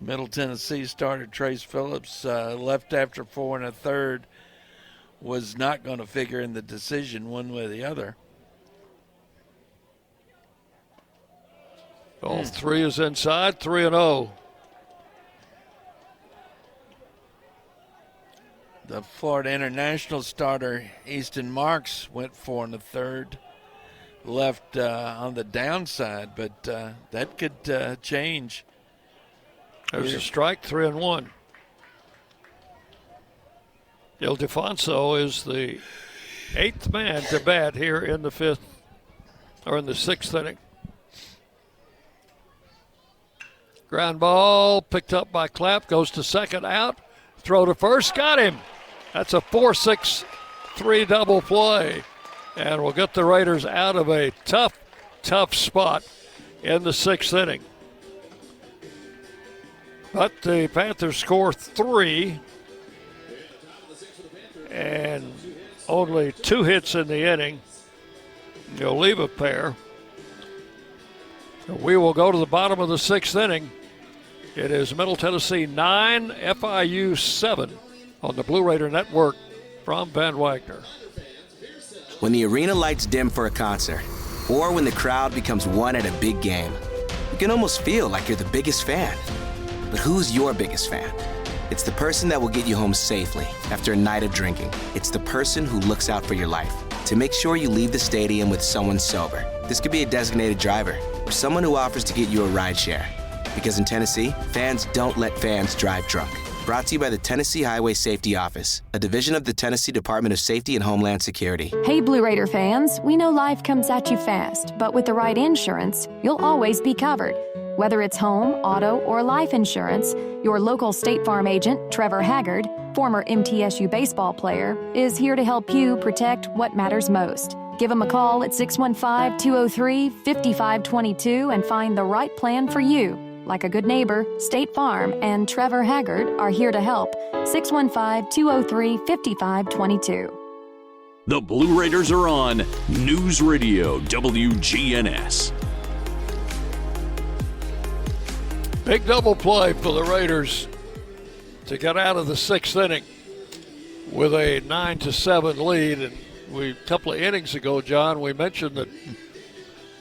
Middle Tennessee starter Trace Phillips left after 4 1/3. Was not going to figure in the decision one way or the other. Ball 3 is inside, 3-0. The Florida International starter Easton Marks went 4 1/3. Left on the downside, but that could change. There's a strike, 3-1. Ildefonso is the 8th man to bat here in the 6th inning. Ground ball picked up by Clapp, goes to second, out, throw to first, got him. That's a 4-6-3 double play, and we'll get the Raiders out of a tough spot in the 6th inning. But the Panthers score 3, and only 2 hits in the inning. You'll leave a pair. So we will go to the bottom of the 6th inning. It is Middle Tennessee 9, FIU 7 on the Blue Raider Network from Van Wagner. When the arena lights dim for a concert, or when the crowd becomes one at a big game, you can almost feel like you're the biggest fan. But who's your biggest fan? It's the person that will get you home safely after a night of drinking. It's the person who looks out for your life to make sure you leave the stadium with someone sober. This could be a designated driver or someone who offers to get you a ride share. Because in Tennessee, fans don't let fans drive drunk. Brought to you by the Tennessee Highway Safety Office, a division of the Tennessee Department of Safety and Homeland Security. Hey, Blue Raider fans, we know life comes at you fast, but with the right insurance, you'll always be covered. Whether it's home, auto, or life insurance, your local State Farm agent, Trevor Haggard, former MTSU baseball player, is here to help you protect what matters most. Give him a call at 615-203-5522 and find the right plan for you. Like a good neighbor, State Farm and Trevor Haggard are here to help. 615-203-5522. The Blue Raiders are on News Radio WGNS. Big double play for the Raiders to get out of the 6th inning with a 9-7 lead. And a couple of innings ago, John, we mentioned that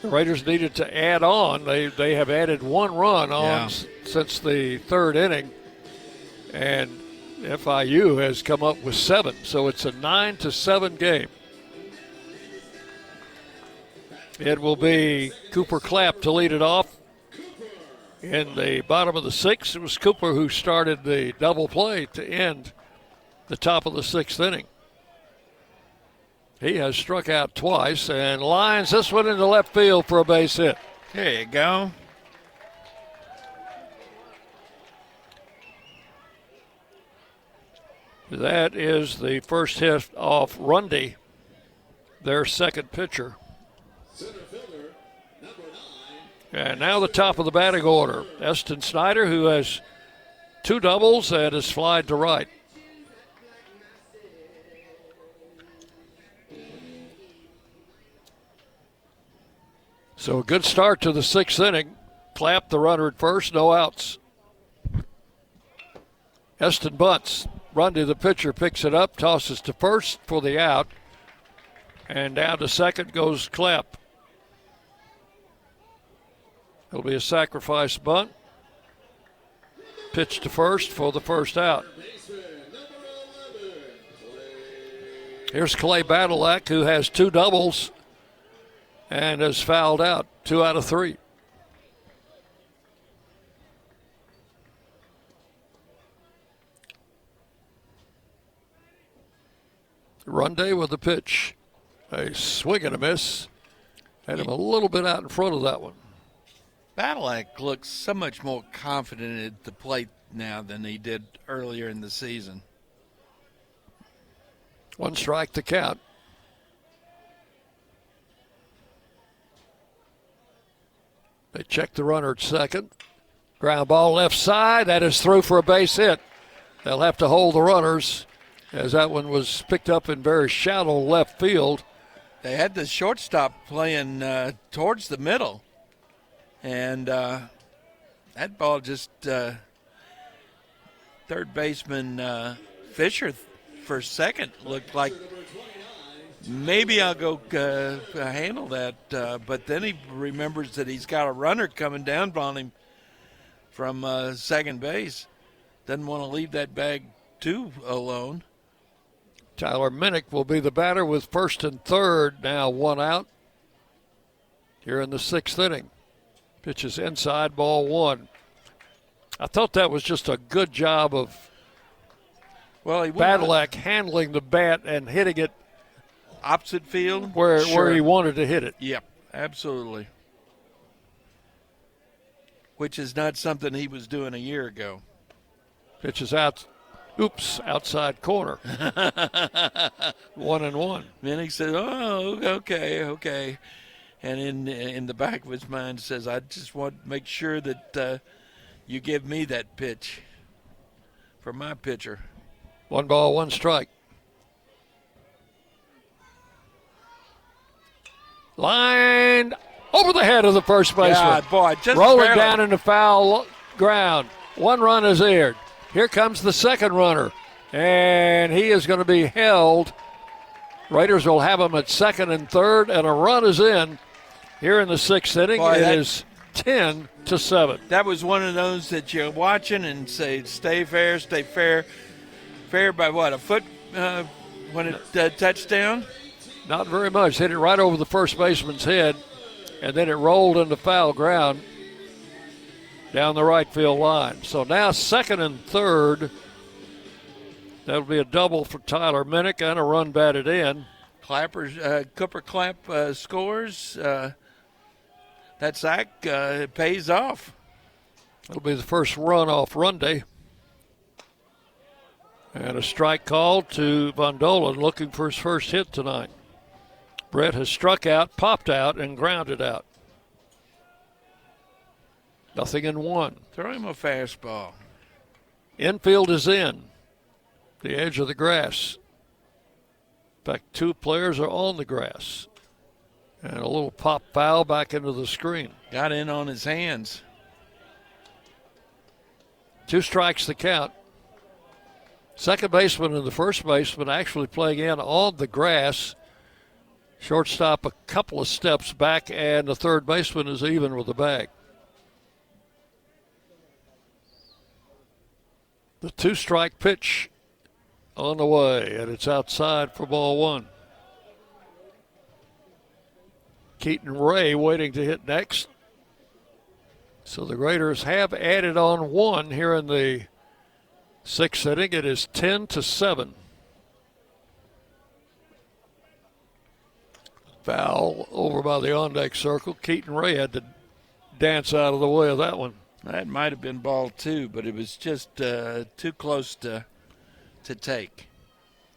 the Raiders needed to add on. They have added 1 run on since the 3rd inning, and FIU has come up with 7. So it's a 9-7 game. It will be Cooper Clapp to lead it off. In the bottom of the 6th, it was Cooper who started the double play to end the top of the 6th inning. He has struck out twice and lines this one into left field for a base hit. There you go. That is the first hit off Rundy, their second pitcher. And now the top of the batting order. Eston Snyder, who has 2 doubles and is flied to right. So a good start to the 6th inning. Clapp the runner at first, no outs. Eston bunts. Rundy, the pitcher, picks it up, tosses to first for the out. And down to second goes Clapp. It'll be a sacrifice bunt. Pitch to first for the first out. Here's Clay Badalak, who has 2 doubles and has fouled out 2 out of 3. Runday with the pitch. A swing and a miss. Had him a little bit out in front of that one. Badalak looks so much more confident at the plate now than he did earlier in the season. 1 strike to count. They check the runner at second. Ground ball left side. That is through for a base hit. They'll have to hold the runners as that one was picked up in very shallow left field. They had the shortstop playing towards the middle. And that ball just third baseman Fisher for second looked like maybe I'll go handle that, but then he remembers that he's got a runner coming down on him from second base. Doesn't want to leave that bag too alone. Tyler Minnick will be the batter with first and third, now one out here in the sixth inning. Pitches inside, ball one. I thought that was just a good job of Badalak handling the bat and hitting it opposite field where he wanted to hit it. Yep, absolutely. Which is not something he was doing a year ago. Pitches out. Oops, outside corner. 1-1. Minnick said, "Oh, okay." And in the back of his mind says, "I just want to make sure that you give me that pitch for my pitcher." 1 ball, 1 strike. Lined over the head of the first baseman. Yeah, boy, just rolling barely. Down into foul ground. 1 run is aired. Here comes the second runner, and he is going to be held. Raiders will have him at second and third, and a run is in here in the sixth inning. Boy, it is 10-7. That was one of those that you're watching and say, stay fair. Fair by what, a foot when it touchdown? Not very much. Hit it right over the first baseman's head, and then it rolled into foul ground down the right field line. So now second and third. That'll be a double for Tyler Minnick and a run batted in. Cooper Clapp scores. That sack pays off. It'll be the first run off run day. And a strike call to Von Dolan, looking for his first hit tonight. Brett has struck out, popped out, and grounded out. 0-1. Throw him a fastball. Infield is in. The edge of the grass. In fact, 2 players are on the grass. And a little pop foul back into the screen. Got in on his hands. 2 strikes the count. Second baseman and the first baseman actually playing in on the grass. Shortstop a couple of steps back, and the third baseman is even with the bag. The 2-strike pitch on the way, and it's outside for ball 1. Keaton Ray waiting to hit next. So the Raiders have added on 1 here in the sixth inning. It is 10-7. Foul over by the on-deck circle. Keaton Ray had to dance out of the way of that one. That might have been ball 2, but it was just too close to take.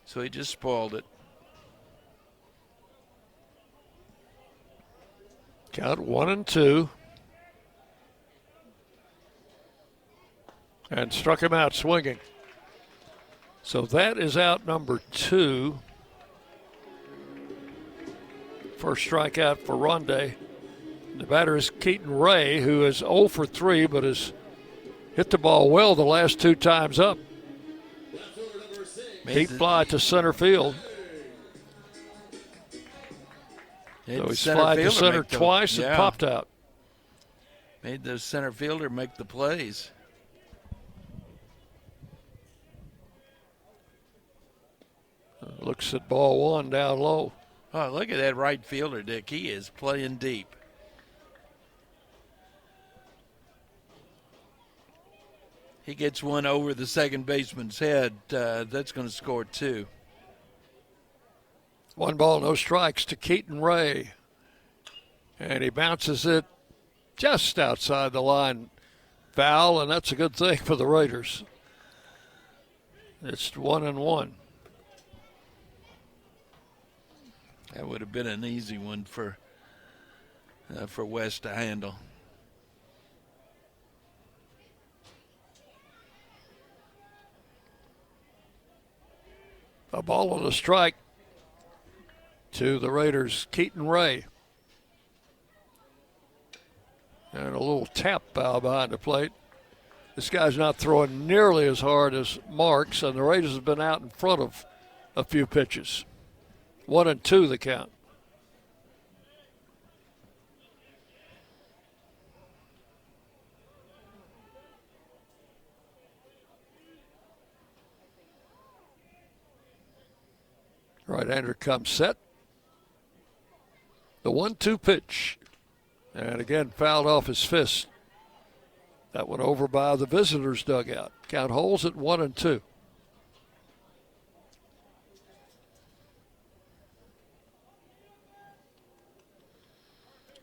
So he just spoiled it. Count 1-2. And struck him out swinging. So that is out number 2. First strikeout for Rondé. The batter is Keaton Ray, who is 0 for 3, but has hit the ball well the last 2 times up. Deep fly to center field. So he's flied to center twice and popped out. Made the center fielder make the plays. Looks at ball 1 down low. Oh, look at that right fielder, Dick. He is playing deep. He gets one over the second baseman's head. That's going to score 2. 1 ball, no strikes to Keaton Ray. And he bounces it just outside the line. Foul, and that's a good thing for the Raiders. It's 1-1. That would have been an easy one for West to handle. A ball and a strike to the Raiders' Keaton Ray. And a little tap foul behind the plate. This guy's not throwing nearly as hard as Marks, and the Raiders have been out in front of a few pitches. 1-2 the count. Right-hander comes set. The 1-2 pitch. And again, fouled off his fist. That one over by the visitors' dugout. Count holds at 1-2.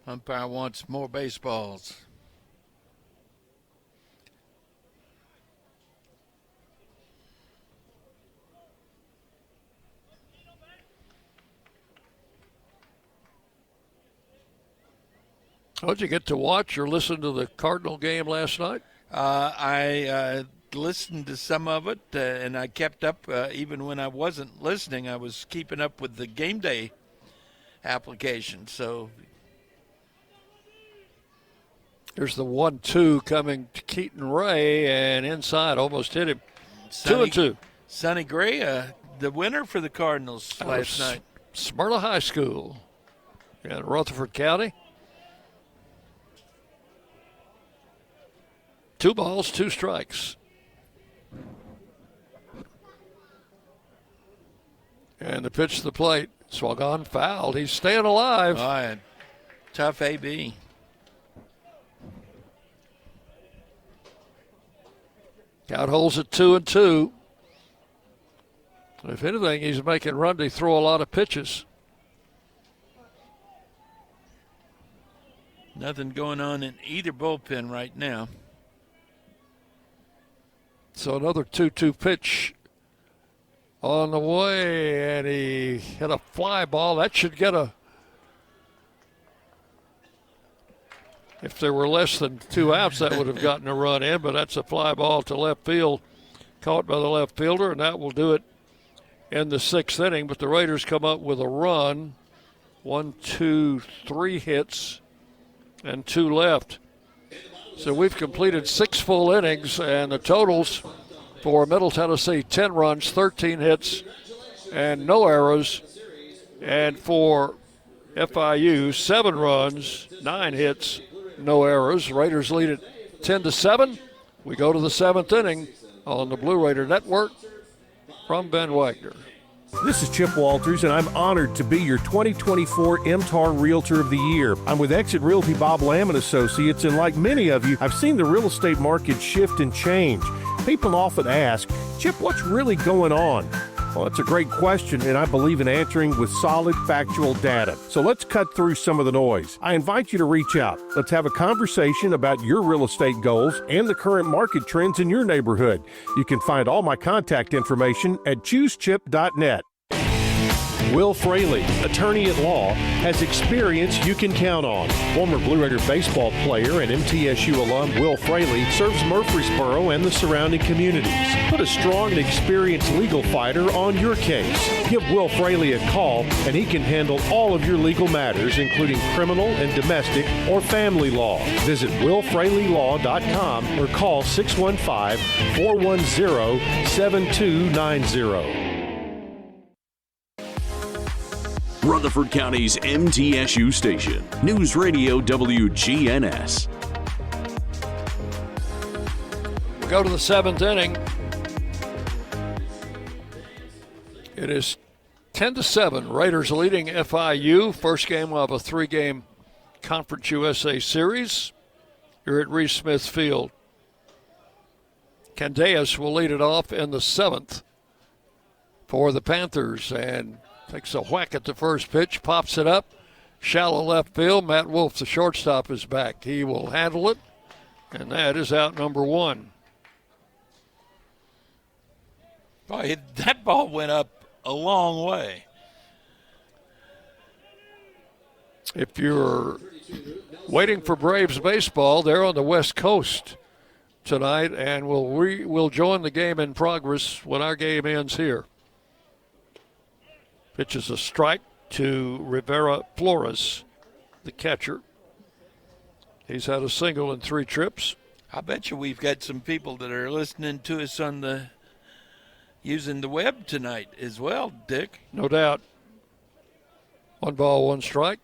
Umpire wants more baseballs. Did you get to watch or listen to the Cardinal game last night? I listened to some of it, and I kept up. Even when I wasn't listening, I was keeping up with the game day application. So here's the 1-2 coming to Keaton Ray, and inside almost hit him. 2-2. Sonny Gray, the winner for the Cardinals last night. Smyrna High School in Rutherford County. 2 balls, 2 strikes. And the pitch to the plate. Swung on, fouled. He's staying alive. Oh, and tough AB. Count holds at 2-2. If anything, he's making Rundy throw a lot of pitches. Nothing going on in either bullpen right now. So another 2-2 pitch on the way, and he hit a fly ball. That should get a, if there were less than 2 outs, that would have gotten a run in, but that's a fly ball to left field, caught by the left fielder, and that will do it in the 6th inning. But the Raiders come up with a run. 1, 2, 3 hits, and 2 left. So we've completed 6 full innings, and the totals for Middle Tennessee, 10 runs, 13 hits, and no errors. And for FIU, 7 runs, 9 hits, no errors. Raiders lead it 10-7. We go to the 7th inning on the Blue Raider Network from Ben Wagner. This is Chip Walters, and I'm honored to be your 2024 MTAR Realtor of the Year. I'm with Exit Realty Bob Lamb & Associates, and like many of you, I've seen the real estate market shift and change. People often ask, Chip, what's really going on? Well, that's a great question, and I believe in answering with solid, factual data. So let's cut through some of the noise. I invite you to reach out. Let's have a conversation about your real estate goals and the current market trends in your neighborhood. You can find all my contact information at choosechip.net. Will Fraley, attorney at law, has experience you can count on. Former Blue Raider baseball player and MTSU alum Will Fraley serves Murfreesboro and the surrounding communities. Put a strong and experienced legal fighter on your case. Give Will Fraley a call and he can handle all of your legal matters, including criminal and domestic or family law. Visit willfraleylaw.com or call 615-410-7290. Rutherford County's MTSU station, News Radio WGNS. We go to the 7th inning. It is 10-7. Raiders leading FIU. First game of a 3-game Conference USA series here at Reese Smith Field. Candeas will lead it off in the 7th for the Panthers, and takes a whack at the first pitch, pops it up, shallow left field. Matt Wolf, the shortstop, is back. He will handle it, and that is out number 1. Boy, that ball went up a long way. If you're waiting for Braves baseball, they're on the West Coast tonight, and we'll join the game in progress when our game ends here. Pitches a strike to Rivera Flores, the catcher. He's had a single in 3 trips. I bet you we've got some people that are listening to us on using the web tonight as well, Dick. No doubt. 1 ball, 1 strike.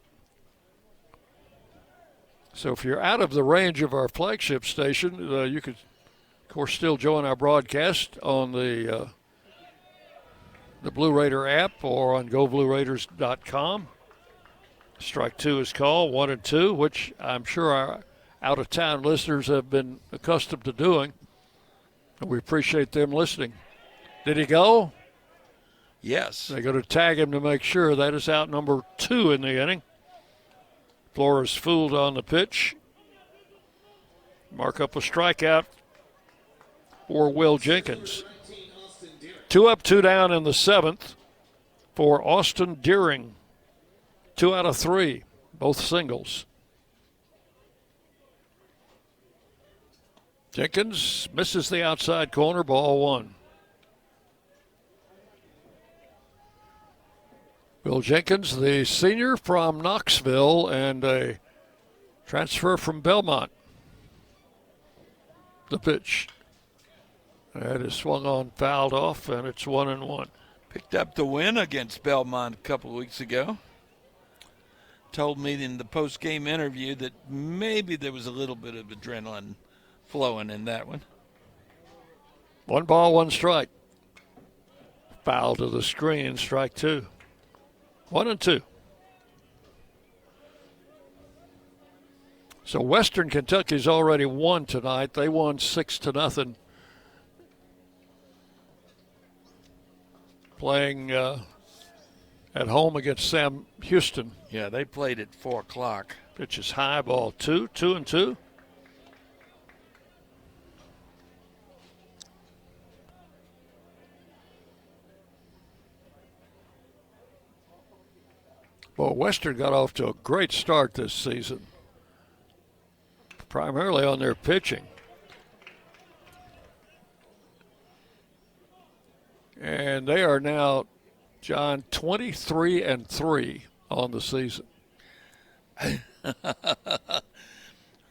So if you're out of the range of our flagship station, you could, of course, still join our broadcast on the Blue Raider app or on GoBlueRaiders.com. Strike 2 is called, 1 and 2, which I'm sure our out-of-town listeners have been accustomed to doing. And we appreciate them listening. Did he go? Yes. They got to tag him to make sure. That is out number 2 in the inning. Flores fooled on the pitch. Mark up a strikeout for Will Jenkins. 2 up, 2 down in the 7th for Austin Deering. 2 out of 3, both singles. Jenkins misses the outside corner, ball 1. Will Jenkins, the senior from Knoxville and a transfer from Belmont. The pitch. That is swung on, fouled off, and it's 1-1. Picked up the win against Belmont a couple of weeks ago. Told me in the post-game interview that maybe there was a little bit of adrenaline flowing in that one. 1 ball, 1 strike. Foul to the screen, strike 2. 1-2. So Western Kentucky's already won tonight. They won 6-0. Playing at home against Sam Houston. Yeah, they played at 4 o'clock. Pitch is high, ball 2, 2-2. Well, Western got off to a great start this season, primarily on their pitching. And they are now, John, 23-3 on the season.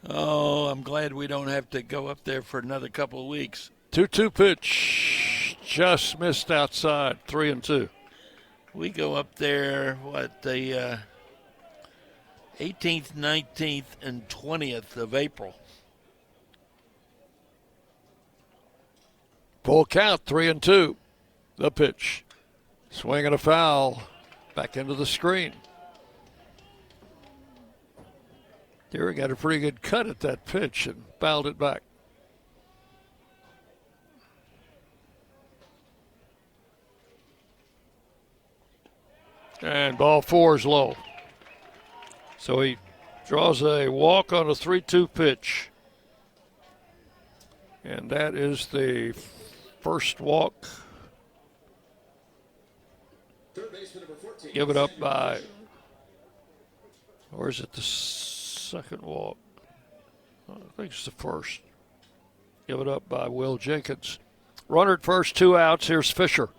Oh, I'm glad we don't have to go up there for another couple of weeks. 2-2 pitch, just missed outside, 3-2. We go up there, the 18th, 19th, and 20th of April. Full count, 3-2. The pitch. Swing and a foul. Back into the screen. Deering got a pretty good cut at that pitch and fouled it back. And ball 4 is low. So he draws a walk on a 3-2 pitch. And that is the first walk. Give it up by, or is it the second walk? I think it's the first. Give it up by Will Jenkins. Runner at first, 2 outs. Here's Fisher.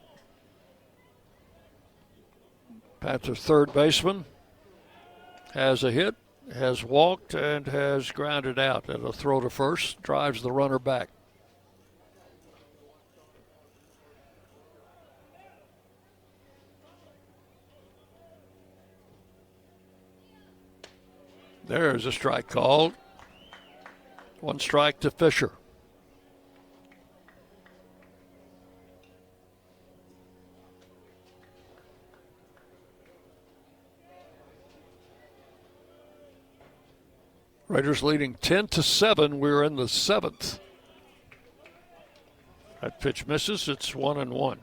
Panther third baseman has a hit, has walked, and has grounded out. And a throw to first drives the runner back. There's a strike called. 1 strike to Fisher. Raiders leading 10-7. We're in the 7th. That pitch misses. It's 1-1.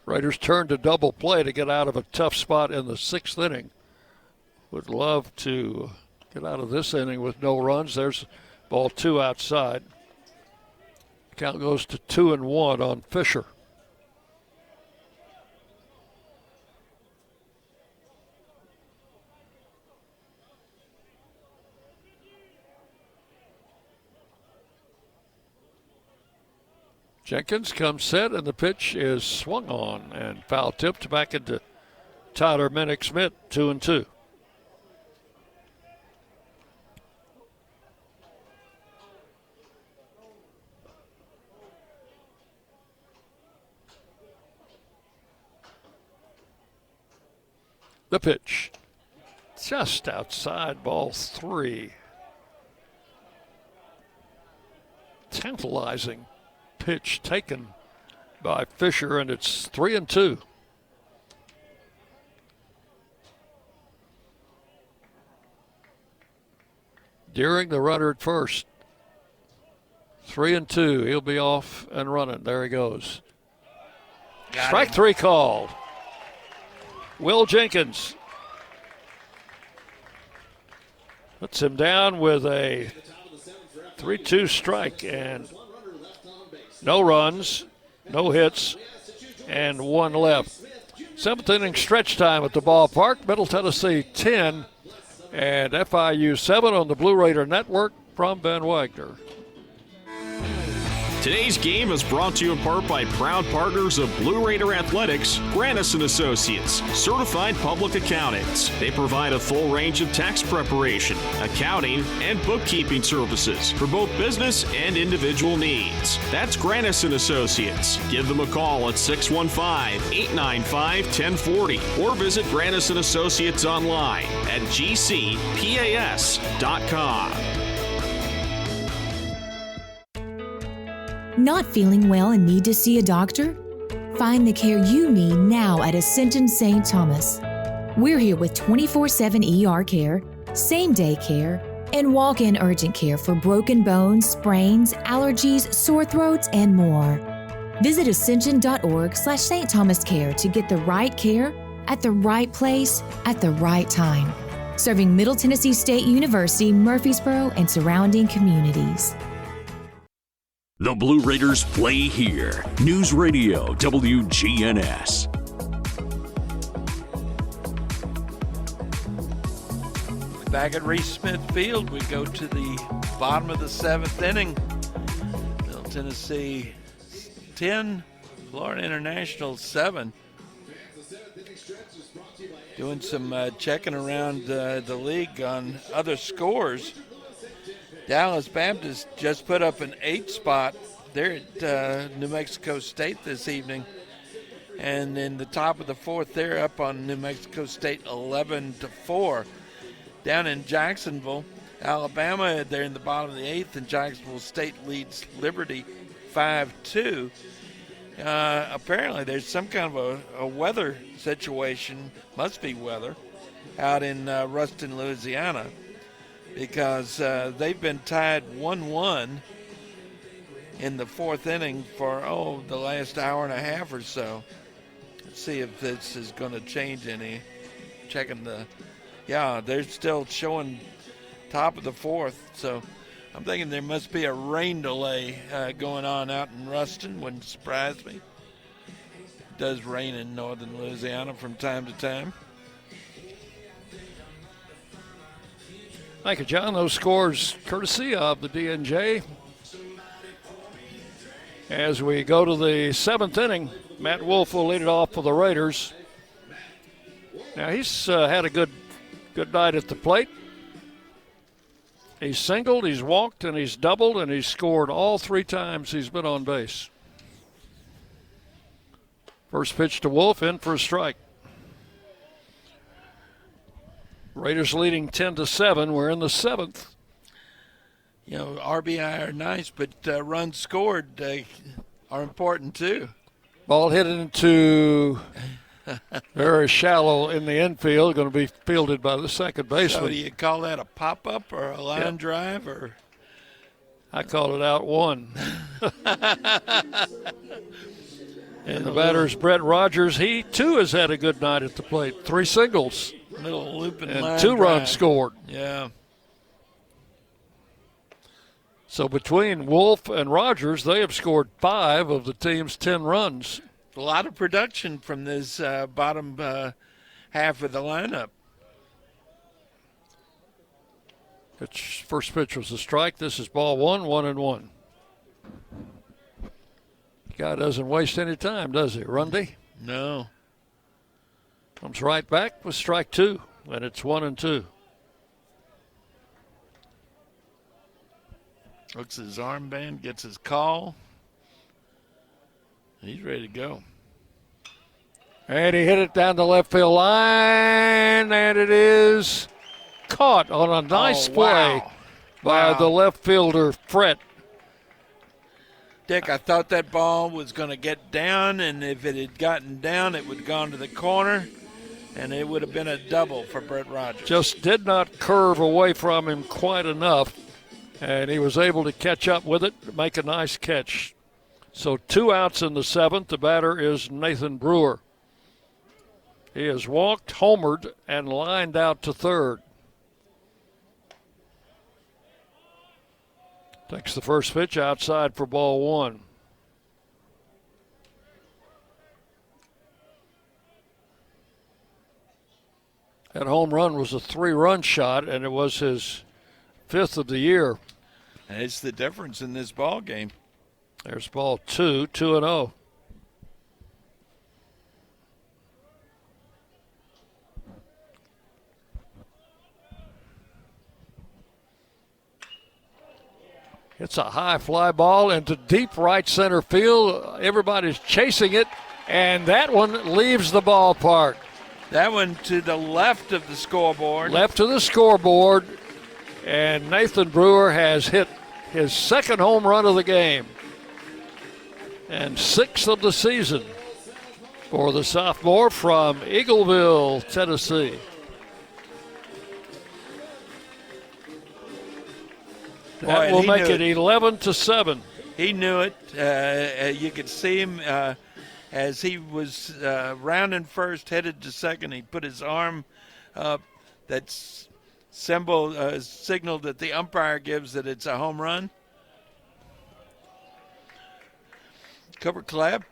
Raiders turn to double play to get out of a tough spot in the 6th inning. Would love to get out of this inning with no runs. There's ball 2 outside. Count goes to 2-1 on Fisher. Jenkins comes set, and the pitch is swung on and foul tipped back into Tyler Minnick-Smith, 2-2. The pitch. Just outside, ball 3. Tantalizing pitch taken by Fisher, and it's 3-2. Deering, the runner at first. 3-2. He'll be off and running. There he goes. Strike 3 called. Will Jenkins puts him down with a 3-2 strike, and no runs, no hits, and 1 left. 7th inning stretch time at the ballpark. Middle Tennessee 10 and FIU 7 on the Blue Raider Network from Ben Wagner. Today's game is brought to you in part by proud partners of Blue Raider Athletics, Grannis & Associates, certified public accountants. They provide a full range of tax preparation, accounting, and bookkeeping services for both business and individual needs. That's Grannis & Associates. Give them a call at 615-895-1040 or visit Grannis & Associates online at gcpas.com. Not feeling well and need to see a doctor? Find the care you need now at Ascension St. Thomas. We're here with 24/7 ER care, same-day care, and walk-in urgent care for broken bones, sprains, allergies, sore throats, and more. Visit ascension.org/St. Thomas Care to get the right care at the right place at the right time. Serving Middle Tennessee State University, Murfreesboro, and surrounding communities. The Blue Raiders play here. News Radio WGNS. Back at Reese Smith Field, we go to the bottom of the 7th inning. Middle Tennessee 10, Florida International 7. Doing some checking around the league on other scores. Dallas Baptist just put up an 8 spot. They're at New Mexico State this evening. And in the top of the 4th, they're up on New Mexico State 11-4. Down in Jacksonville, Alabama, they're in the bottom of the 8th, and Jacksonville State leads Liberty 5-2. Apparently there's some kind of a weather situation, must be weather, out in Ruston, Louisiana, because they've been tied 1-1 in the 4th inning for, the last hour and a half or so. Let's see if this is going to change any. Checking they're still showing top of the 4th, so I'm thinking there must be a rain delay going on out in Ruston. Wouldn't surprise me. It does rain in northern Louisiana from time to time. Thank you, John. Those scores courtesy of the DNJ. As we go to the 7th inning, Matt Wolf will lead it off for the Raiders. Now, he's had a good night at the plate. He's singled, he's walked, and he's doubled, and he's scored all 3 times he's been on base. First pitch to Wolf, in for a strike. Raiders leading 10-7. We're in the 7th. RBI are nice, but runs scored are important too. Ball hit into very shallow in the infield, going to be fielded by the second baseman. So do you call that a pop-up or a line drive? Or I call it out one. And the batter's Brett Rogers. He, too, has had a good night at the plate. 3 singles. Little looping and line 2 drive. runs scored. Yeah. So between Wolf and Rogers, they have scored 5 of the team's 10 runs. A lot of production from this bottom half of the lineup. Its first pitch was a strike. This is ball 1, 1-1. Guy doesn't waste any time, does he, Rundy? No. Comes right back with strike 2, and it's 1-2. Looks at his armband, gets his call. He's ready to go. And he hit it down the left field line, and it is caught on a nice play by the left fielder, Fred. Dick, I thought that ball was going to get down, and if it had gotten down, it would have gone to the corner, and it would have been a double for Brett Rogers. Just did not curve away from him quite enough, and he was able to catch up with it, make a nice catch. So 2 outs in the 7th. The batter is Nathan Brewer. He has walked, homered, and lined out to third. Takes the first pitch outside for ball 1. That home run was a 3-run shot, and it was his 5th of the year. And it's the difference in this ball game. There's ball 2, 2-0. It's a high fly ball into deep right center field. Everybody's chasing it, and that one leaves the ballpark. That one to the left of the scoreboard. Left of the scoreboard, and Nathan Brewer has hit his 2nd home run of the game and 6th of the season for the sophomore from Eagleville, Tennessee. That will make it 11-7. He knew it. You could see him as he was rounding first, headed to second. He put his arm up. That signal that the umpire gives that it's a home run. Cover Clapp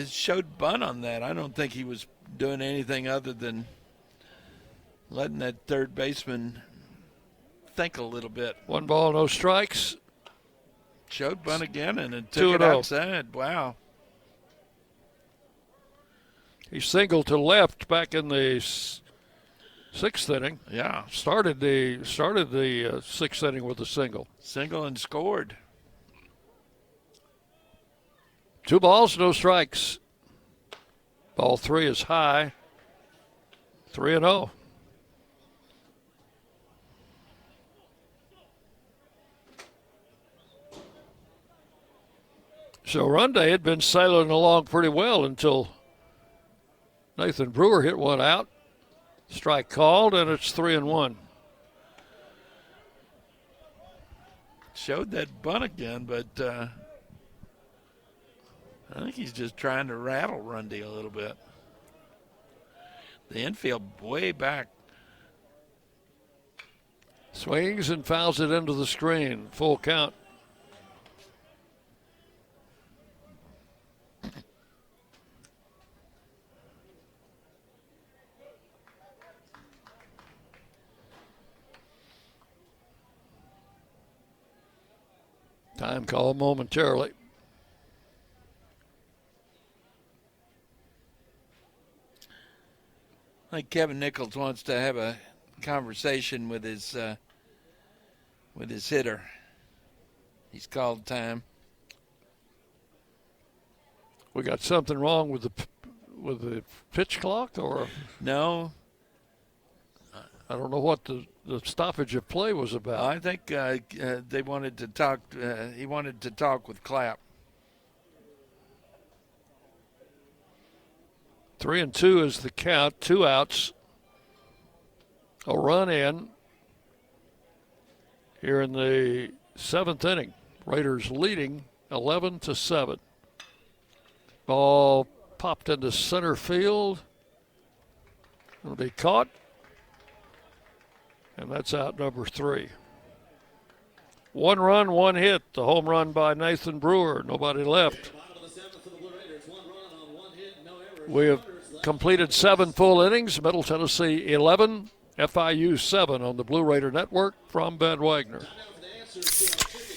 showed bunt on that. I don't think he was doing anything other than letting that third baseman think a little bit. 1 ball, no strikes. Showed bunt again, and it took it outside. Wow. He singled to left back in the 6th inning. Yeah. Started the 6th inning with a single. Single and scored. 2 balls, no strikes. Ball 3 is high. 3-0. So Runday had been sailing along pretty well until Nathan Brewer hit one out. Strike called, and it's 3-1. Showed that bunt again, but I think he's just trying to rattle Rundy a little bit. The infield way back. Swings and fouls it into the screen. Full count. Time call momentarily. I think Kevin Nichols wants to have a conversation with his hitter. He's called time. We got something wrong with the pitch clock, or no? I don't know what the stoppage of play was about. I think they wanted to talk. He wanted to talk with Clapp. 3-2 is the count. 2 outs. A run in here in the 7th inning. Raiders leading 11-7. Ball popped into center field. It'll be caught. And that's out number 3. 1 run, 1 hit. The home run by Nathan Brewer. Nobody left. We have completed 7 full innings. Middle Tennessee 11, FIU 7 on the Blue Raider Network from Ben Wagner.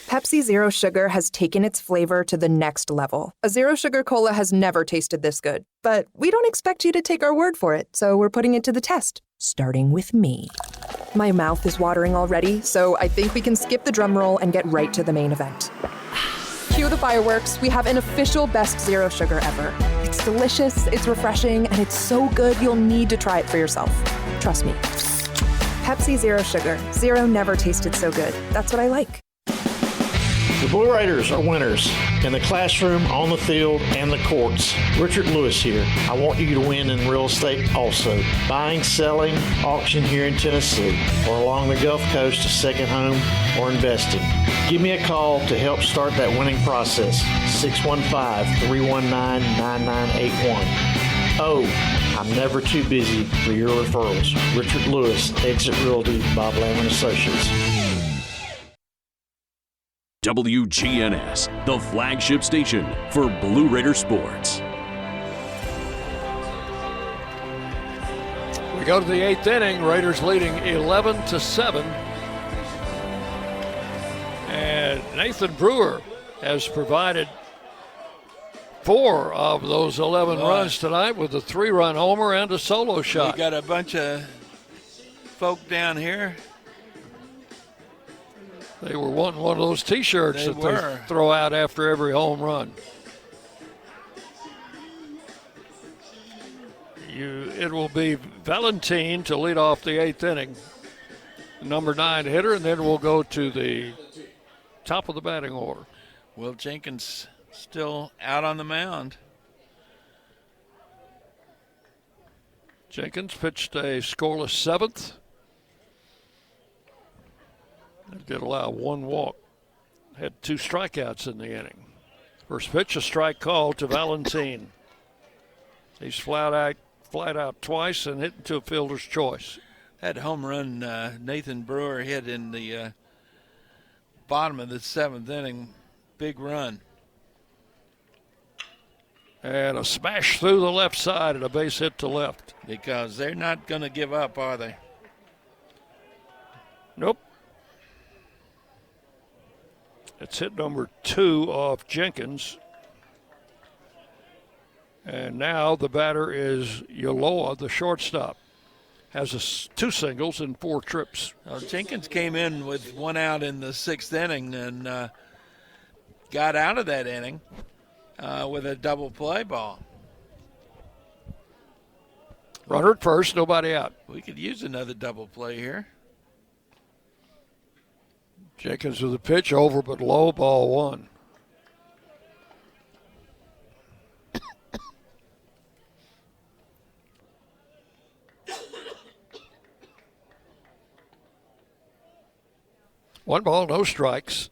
Pepsi Zero Sugar has taken its flavor to the next level. A Zero Sugar Cola has never tasted this good. But we don't expect you to take our word for it, so we're putting it to the test. Starting with me. My mouth is watering already, so I think we can skip the drum roll and get right to the main event. Cue the fireworks. We have an official best Zero Sugar ever. It's delicious, it's refreshing, and it's so good you'll need to try it for yourself. Trust me. Pepsi Zero Sugar. Zero never tasted so good. That's what I like. The Blue Raiders are winners in the classroom, on the field, and the courts. Richard Lewis here. I want you to win in real estate also. Buying, selling, auction here in Tennessee, or along the Gulf Coast, a second home, or investing. Give me a call to help start that winning process. 615-319-9981. Oh, I'm never too busy for your referrals. Richard Lewis, Exit Realty, Bob Lamb & Associates. WGNS, the flagship station for Blue Raider sports. We go to the 8th inning. Raiders leading 11-7. And Nathan Brewer has provided 4 of those 11 runs tonight with a 3-run homer and a solo shot. We got a bunch of folk down here. They were wanting one of those T-shirts they throw out after every home run. It will be Valentin to lead off the 8th inning, number 9 hitter, and then we'll go to the top of the batting order. Will Jenkins still out on the mound. Jenkins pitched a scoreless 7th. Did allow 1 walk. Had 2 strikeouts in the inning. First pitch, a strike call to Valentin. He's flat out twice and hit into a fielder's choice. That home run Nathan Brewer hit in the bottom of the 7th inning, big run. And a smash through the left side and a base hit to left. Because they're not going to give up, are they? Nope. It's hit number 2 off Jenkins. And now the batter is Yoloa, the shortstop. Has 2 singles and 4 trips. Well, Jenkins came in with 1 out in the 6th inning and got out of that inning with a double play ball. Runner at first, nobody out. We could use another double play here. Jenkins with a pitch, over but low, ball 1. One ball, no strikes.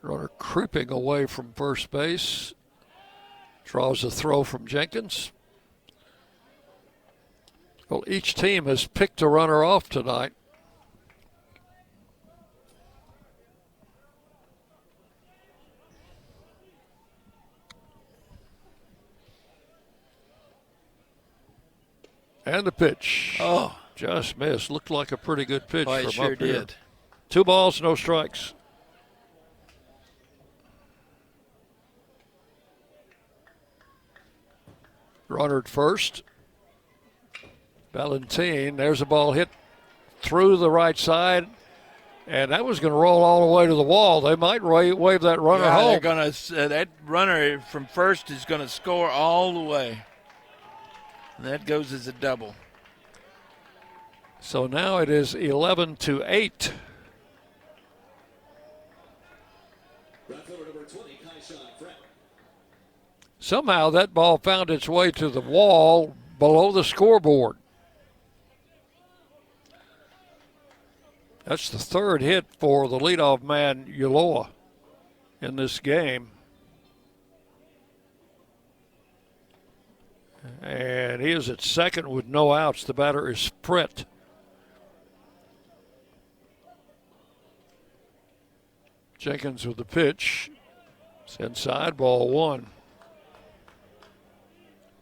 Runner creeping away from first base. Draws a throw from Jenkins. Well, each team has picked a runner off tonight. And the pitch. Oh. Just missed. Looked like a pretty good pitch from sure up here. Did. 2 balls, no strikes. Runner at first. Valentin, there's a ball hit through the right side, and that was going to roll all the way to the wall. They might wave that runner home. They're gonna, that runner from first is going to score all the way. And that goes as a double. So now it is 11-8. Somehow that ball found its way to the wall below the scoreboard. That's the 3rd hit for the leadoff man, Uloa, in this game. And he is at second with no outs. The batter is Pritt. Jenkins with the pitch. It's inside, ball 1.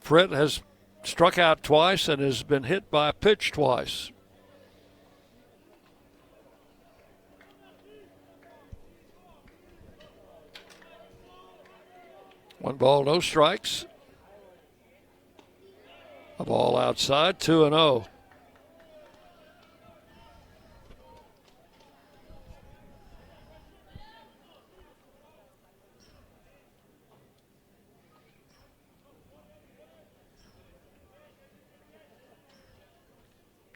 Pritt has struck out twice and has been hit by a pitch twice. 1 ball, no strikes. A ball outside, 2-0.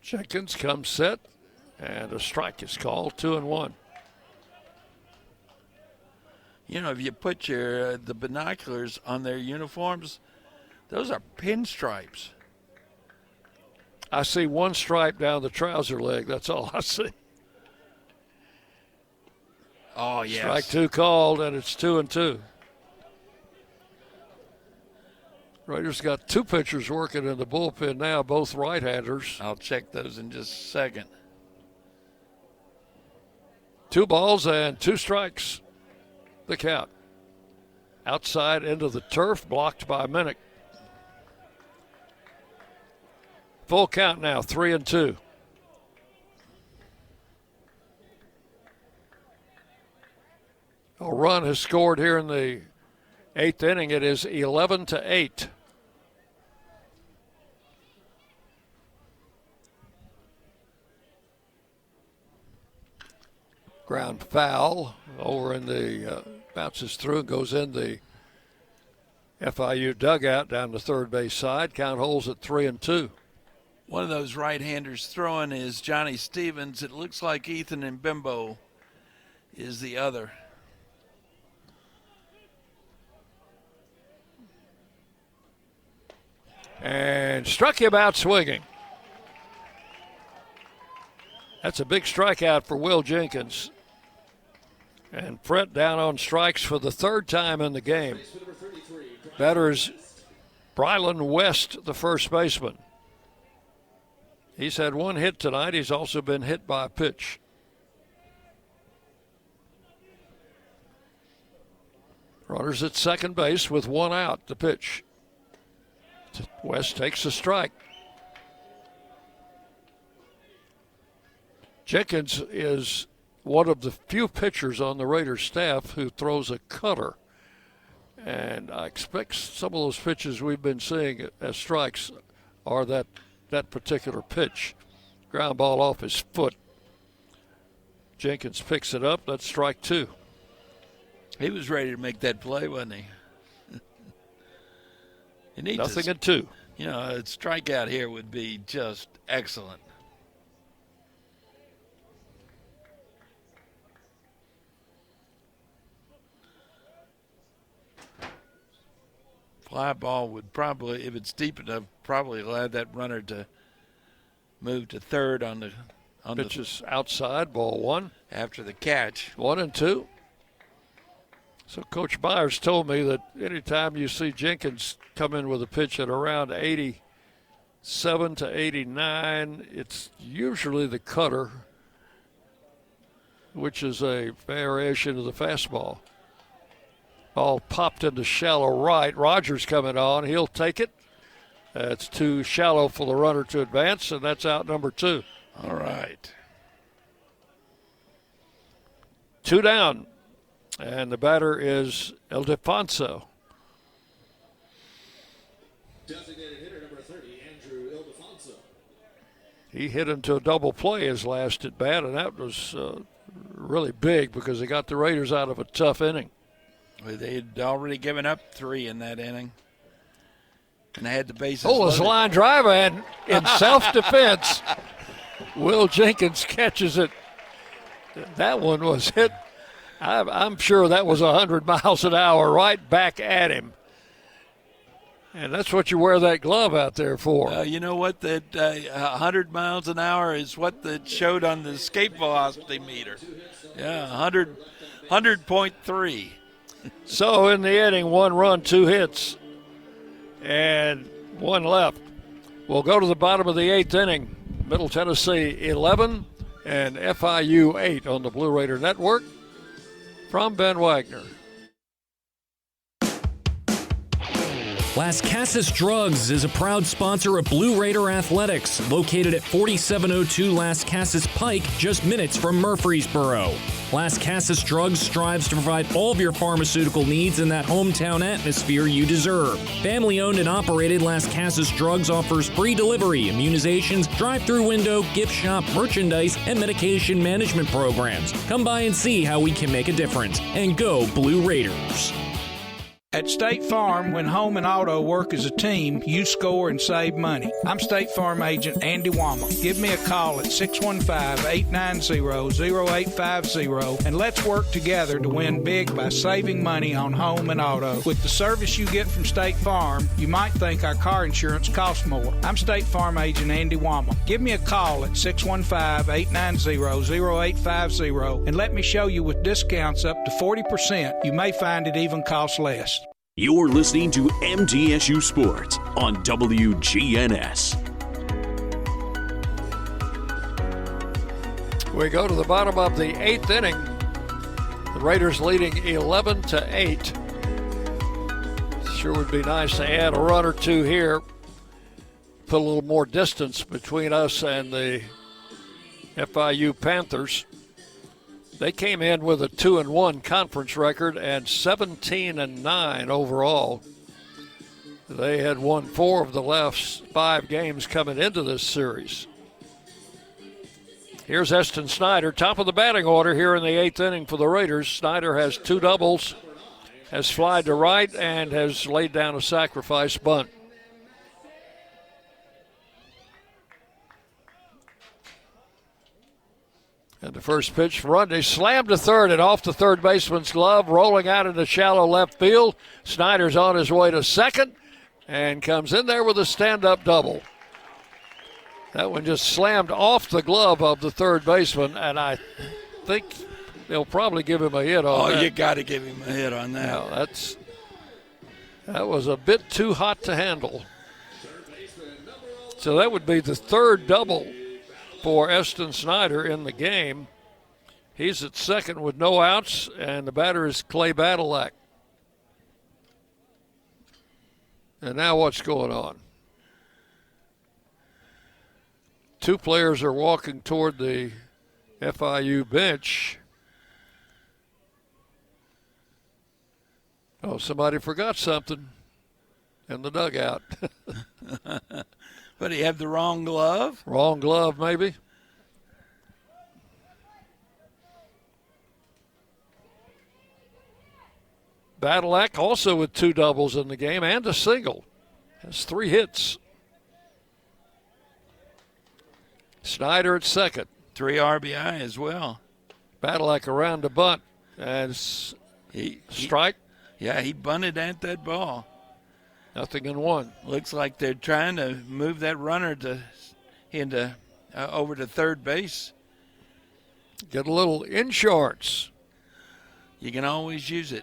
Jenkins comes set, and a strike is called, 2-1. You know, if you put the binoculars on their uniforms, those are pinstripes. I see one stripe down the trouser leg. That's all I see. Oh, yes. Strike 2 called, and it's 2-2. Raiders got 2 pitchers working in the bullpen now, both right-handers. I'll check those in just a second. 2 balls and 2 strikes. The count. Outside into the turf, blocked by Minnick. Full count now, 3-2. A run has scored here in the 8th inning. It is 11-8. Ground foul over in the bounces through and goes in the FIU dugout down the third base side. Count holds at 3-2. One of those right-handers throwing is Johnny Stevens. It looks like Ethan Mbimbo is the other. And struck him out swinging. That's a big strikeout for Will Jenkins. And Brett down on strikes for the 3rd time in the game. Batter is Brylan West, the first baseman. He's had 1 hit tonight. He's also been hit by a pitch. Runners at second base with 1 out. The pitch. West takes a strike. Jenkins is one of the few pitchers on the Raiders staff who throws a cutter. And I expect some of those pitches we've been seeing as strikes are that particular pitch. Ground ball off his foot. Jenkins picks it up. That's strike 2. He was ready to make that play, wasn't he? Nothing at 2. You know, a strikeout here would be just excellent. Fly ball would probably, if it's deep enough, probably allow that runner to move to third on the pitch is outside, ball 1. After the catch. 1-2. So Coach Byers told me that anytime you see Jenkins come in with a pitch at around 87 to 89, it's usually the cutter, which is a variation of the fastball. Ball popped into shallow right. Rogers coming on. He'll take it. It's too shallow for the runner to advance, and that's out number 2. All right. 2 down. And the batter is Ildefonso. Designated hitter number 30, Andrew Ildefonso. He hit into a double play his last at bat, and that was really big because they got the Raiders out of a tough inning. They'd already given up 3 in that inning. And they had the bases loaded. It's a line drive, and in self-defense, Will Jenkins catches it. That one was hit. I'm sure that was 100 miles an hour right back at him. And that's what you wear that glove out there for. You know what? That 100 miles an hour is what that showed on the escape velocity meter. Yeah, 100.3. So in the inning, 1 run, 2 hits, and 1 left. We'll go to the bottom of the 8th inning. Middle Tennessee 11 and FIU 8 on the Blue Raider Network. From Ben Wagner. Las Casas Drugs is a proud sponsor of Blue Raider Athletics, located at 4702 Las Casas Pike, just minutes from Murfreesboro. Las Casas Drugs strives to provide all of your pharmaceutical needs in that hometown atmosphere you deserve. Family-owned and operated, Las Casas Drugs offers free delivery, immunizations, drive-through window, gift shop, merchandise, and medication management programs. Come by and see how we can make a difference. And go Blue Raiders. At State Farm, when home and auto work as a team, you score and save money. I'm State Farm agent Andy Wama. Give me a call at 615-890-0850 and let's work together to win big by saving money on home and auto. With the service you get from State Farm, you might think our car insurance costs more. I'm State Farm agent Andy Wama. Give me a call at 615-890-0850 and let me show you with discounts up to 40%. You may find it even costs less. You're listening to MTSU Sports on WGNS. We go to the bottom of the 8th inning. The Raiders leading 11-8. Sure would be nice to add a run or two here. Put a little more distance between us and the FIU Panthers. They came in with a 2-1 conference record and 17-9 overall. They had won 4 of the last 5 games coming into this series. Here's Eston Snyder, top of the batting order here in the 8th inning for the Raiders. Snyder has 2 doubles, has flied to right, and has laid down a sacrifice bunt. And the first pitch for Rundy slammed to third and off the third baseman's glove, rolling out into shallow left field. Snyder's on his way to second and comes in there with a stand-up double. That one just slammed off the glove of the third baseman, and I think they'll probably give him a hit on that. Oh, you got to give him a hit on that. No, that was a bit too hot to handle. So that would be the third double for Eston Snyder in the game. He's at second with no outs, and the batter is Clay Badalak. And now what's going on? 2 players are walking toward the FIU bench. Oh, somebody forgot something in the dugout. But he had the wrong glove? Wrong glove, maybe. Badalak also with 2 doubles in the game and a single. Has 3 hits. Snyder at second. 3 RBI as well. Badalak around the bunt. And strike. He bunted at that ball. Nothing in 1. Looks like they're trying to move that runner over to third base. Get a little insurance. You can always use it.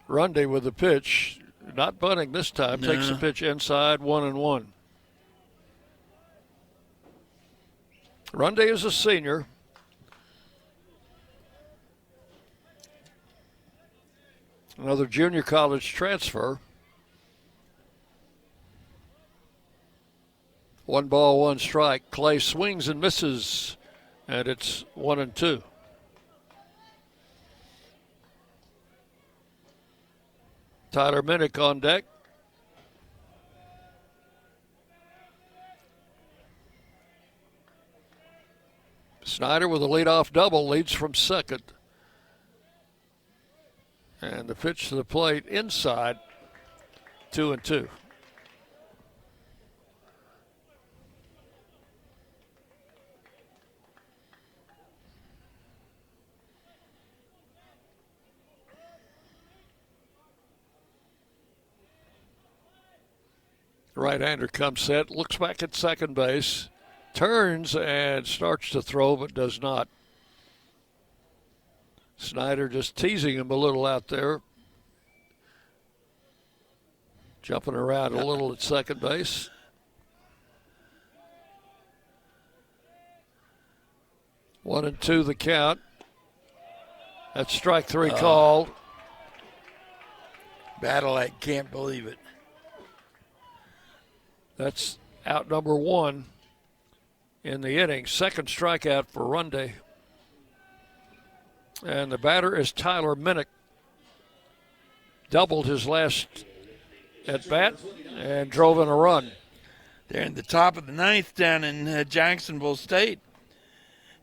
Rundy with the pitch. Not bunting this time. No. Takes the pitch inside, 1-1. Rundy is a senior. Another junior college transfer. 1 ball, 1 strike. Clay swings and misses, and it's 1-2. Tyler Minnick on deck. Snyder with a leadoff double, leads from second. And the pitch to the plate inside, 2-2. Right-hander comes set, looks back at second base, turns and starts to throw but does not. Snyder just teasing him a little out there. Jumping around a little at second base. One and two the count. That's strike 3 called. Badalak can't believe it. That's out number 1 in the inning. Second strikeout for Runde. And the batter is Tyler Minnick. Doubled his last at bat and drove in a run. They're in the top of the 9th down in Jacksonville State.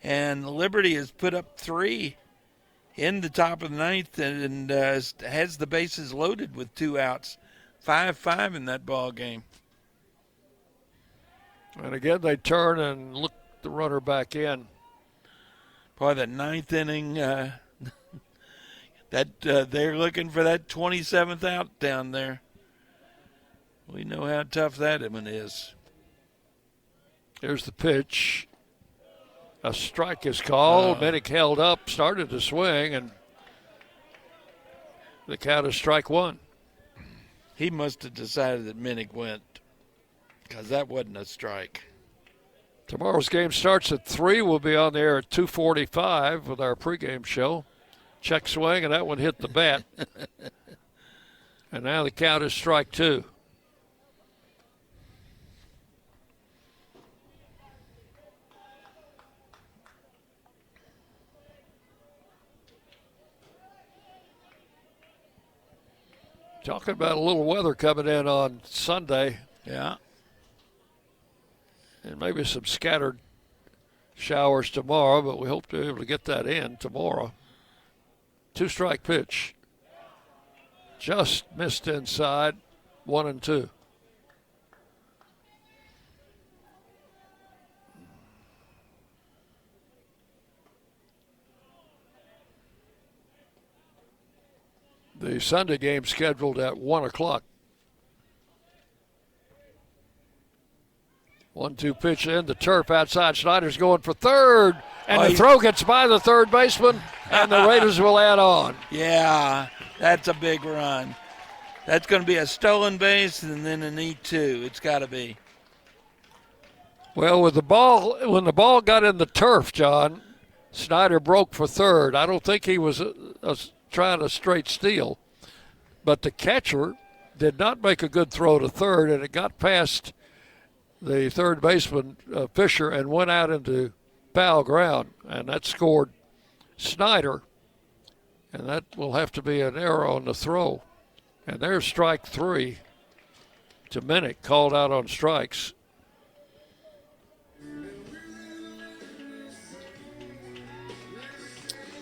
And Liberty has put up 3 in the top of the 9th and has the bases loaded with 2 outs. 5-5 in that ball game. And again, they turn and look the runner back in. Boy, the 9th inning, they're looking for that 27th out down there. We know how tough that one is. Here's the pitch. A strike is called. Minnick held up, started to swing, and the count is strike 1. He must have decided that Minnick went, because that wasn't a strike. Tomorrow's game starts at 3. We'll be on the air at 2:45 with our pregame show. Check swing, and that one hit the bat. And now the count is strike 2. Talking about a little weather coming in on Sunday. Yeah. And maybe some scattered showers tomorrow, but we hope to be able to get that in tomorrow. 2-strike pitch. Just missed inside, 1-2. The Sunday game scheduled at 1 o'clock. 1-2 pitch in the turf outside. Schneider's going for third, and the throw gets by the third baseman, and the Raiders will add on. Yeah, that's a big run. That's going to be a stolen base and then an E2. It's got to be. Well, with the ball, when the ball got in the turf, John, Snyder broke for third. I don't think he was trying a straight steal, but the catcher did not make a good throw to third, and it got past the third baseman, Fisher, and went out into foul ground, and that scored Snyder, and that will have to be an error on the throw. And there's strike 3 to Minnick, called out on strikes.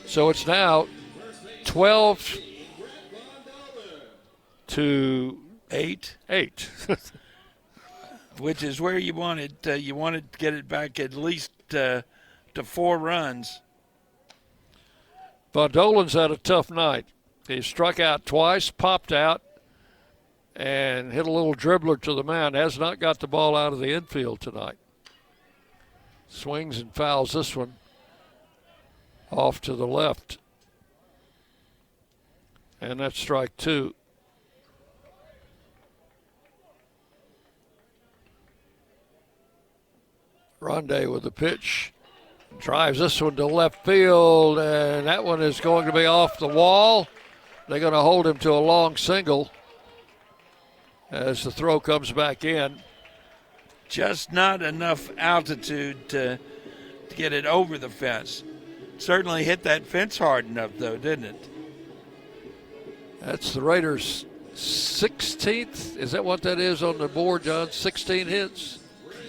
So it's now 12 to 8. Which is where you wanted to get it back at least to 4 runs. Von Dolan's had a tough night. He struck out twice, popped out, and hit a little dribbler to the mound. Has not got the ball out of the infield tonight. Swings and fouls this one off to the left. And that's strike 2. Ronde with the pitch. Drives this one to left field, and that one is going to be off the wall. They're going to hold him to a long single as the throw comes back in. Just not enough altitude to get it over the fence. Certainly hit that fence hard enough, though, didn't it? That's the Raiders' 16th. Is that what that is on the board, John? 16 hits?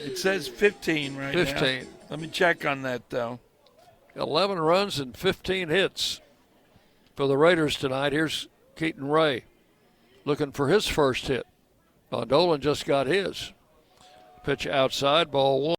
It says 15 right now. 15. Let me check on that, though. 11 runs and 15 hits for the Raiders tonight. Here's Keaton Ray looking for his first hit. Von Dolan just got his. Pitch outside, ball 1.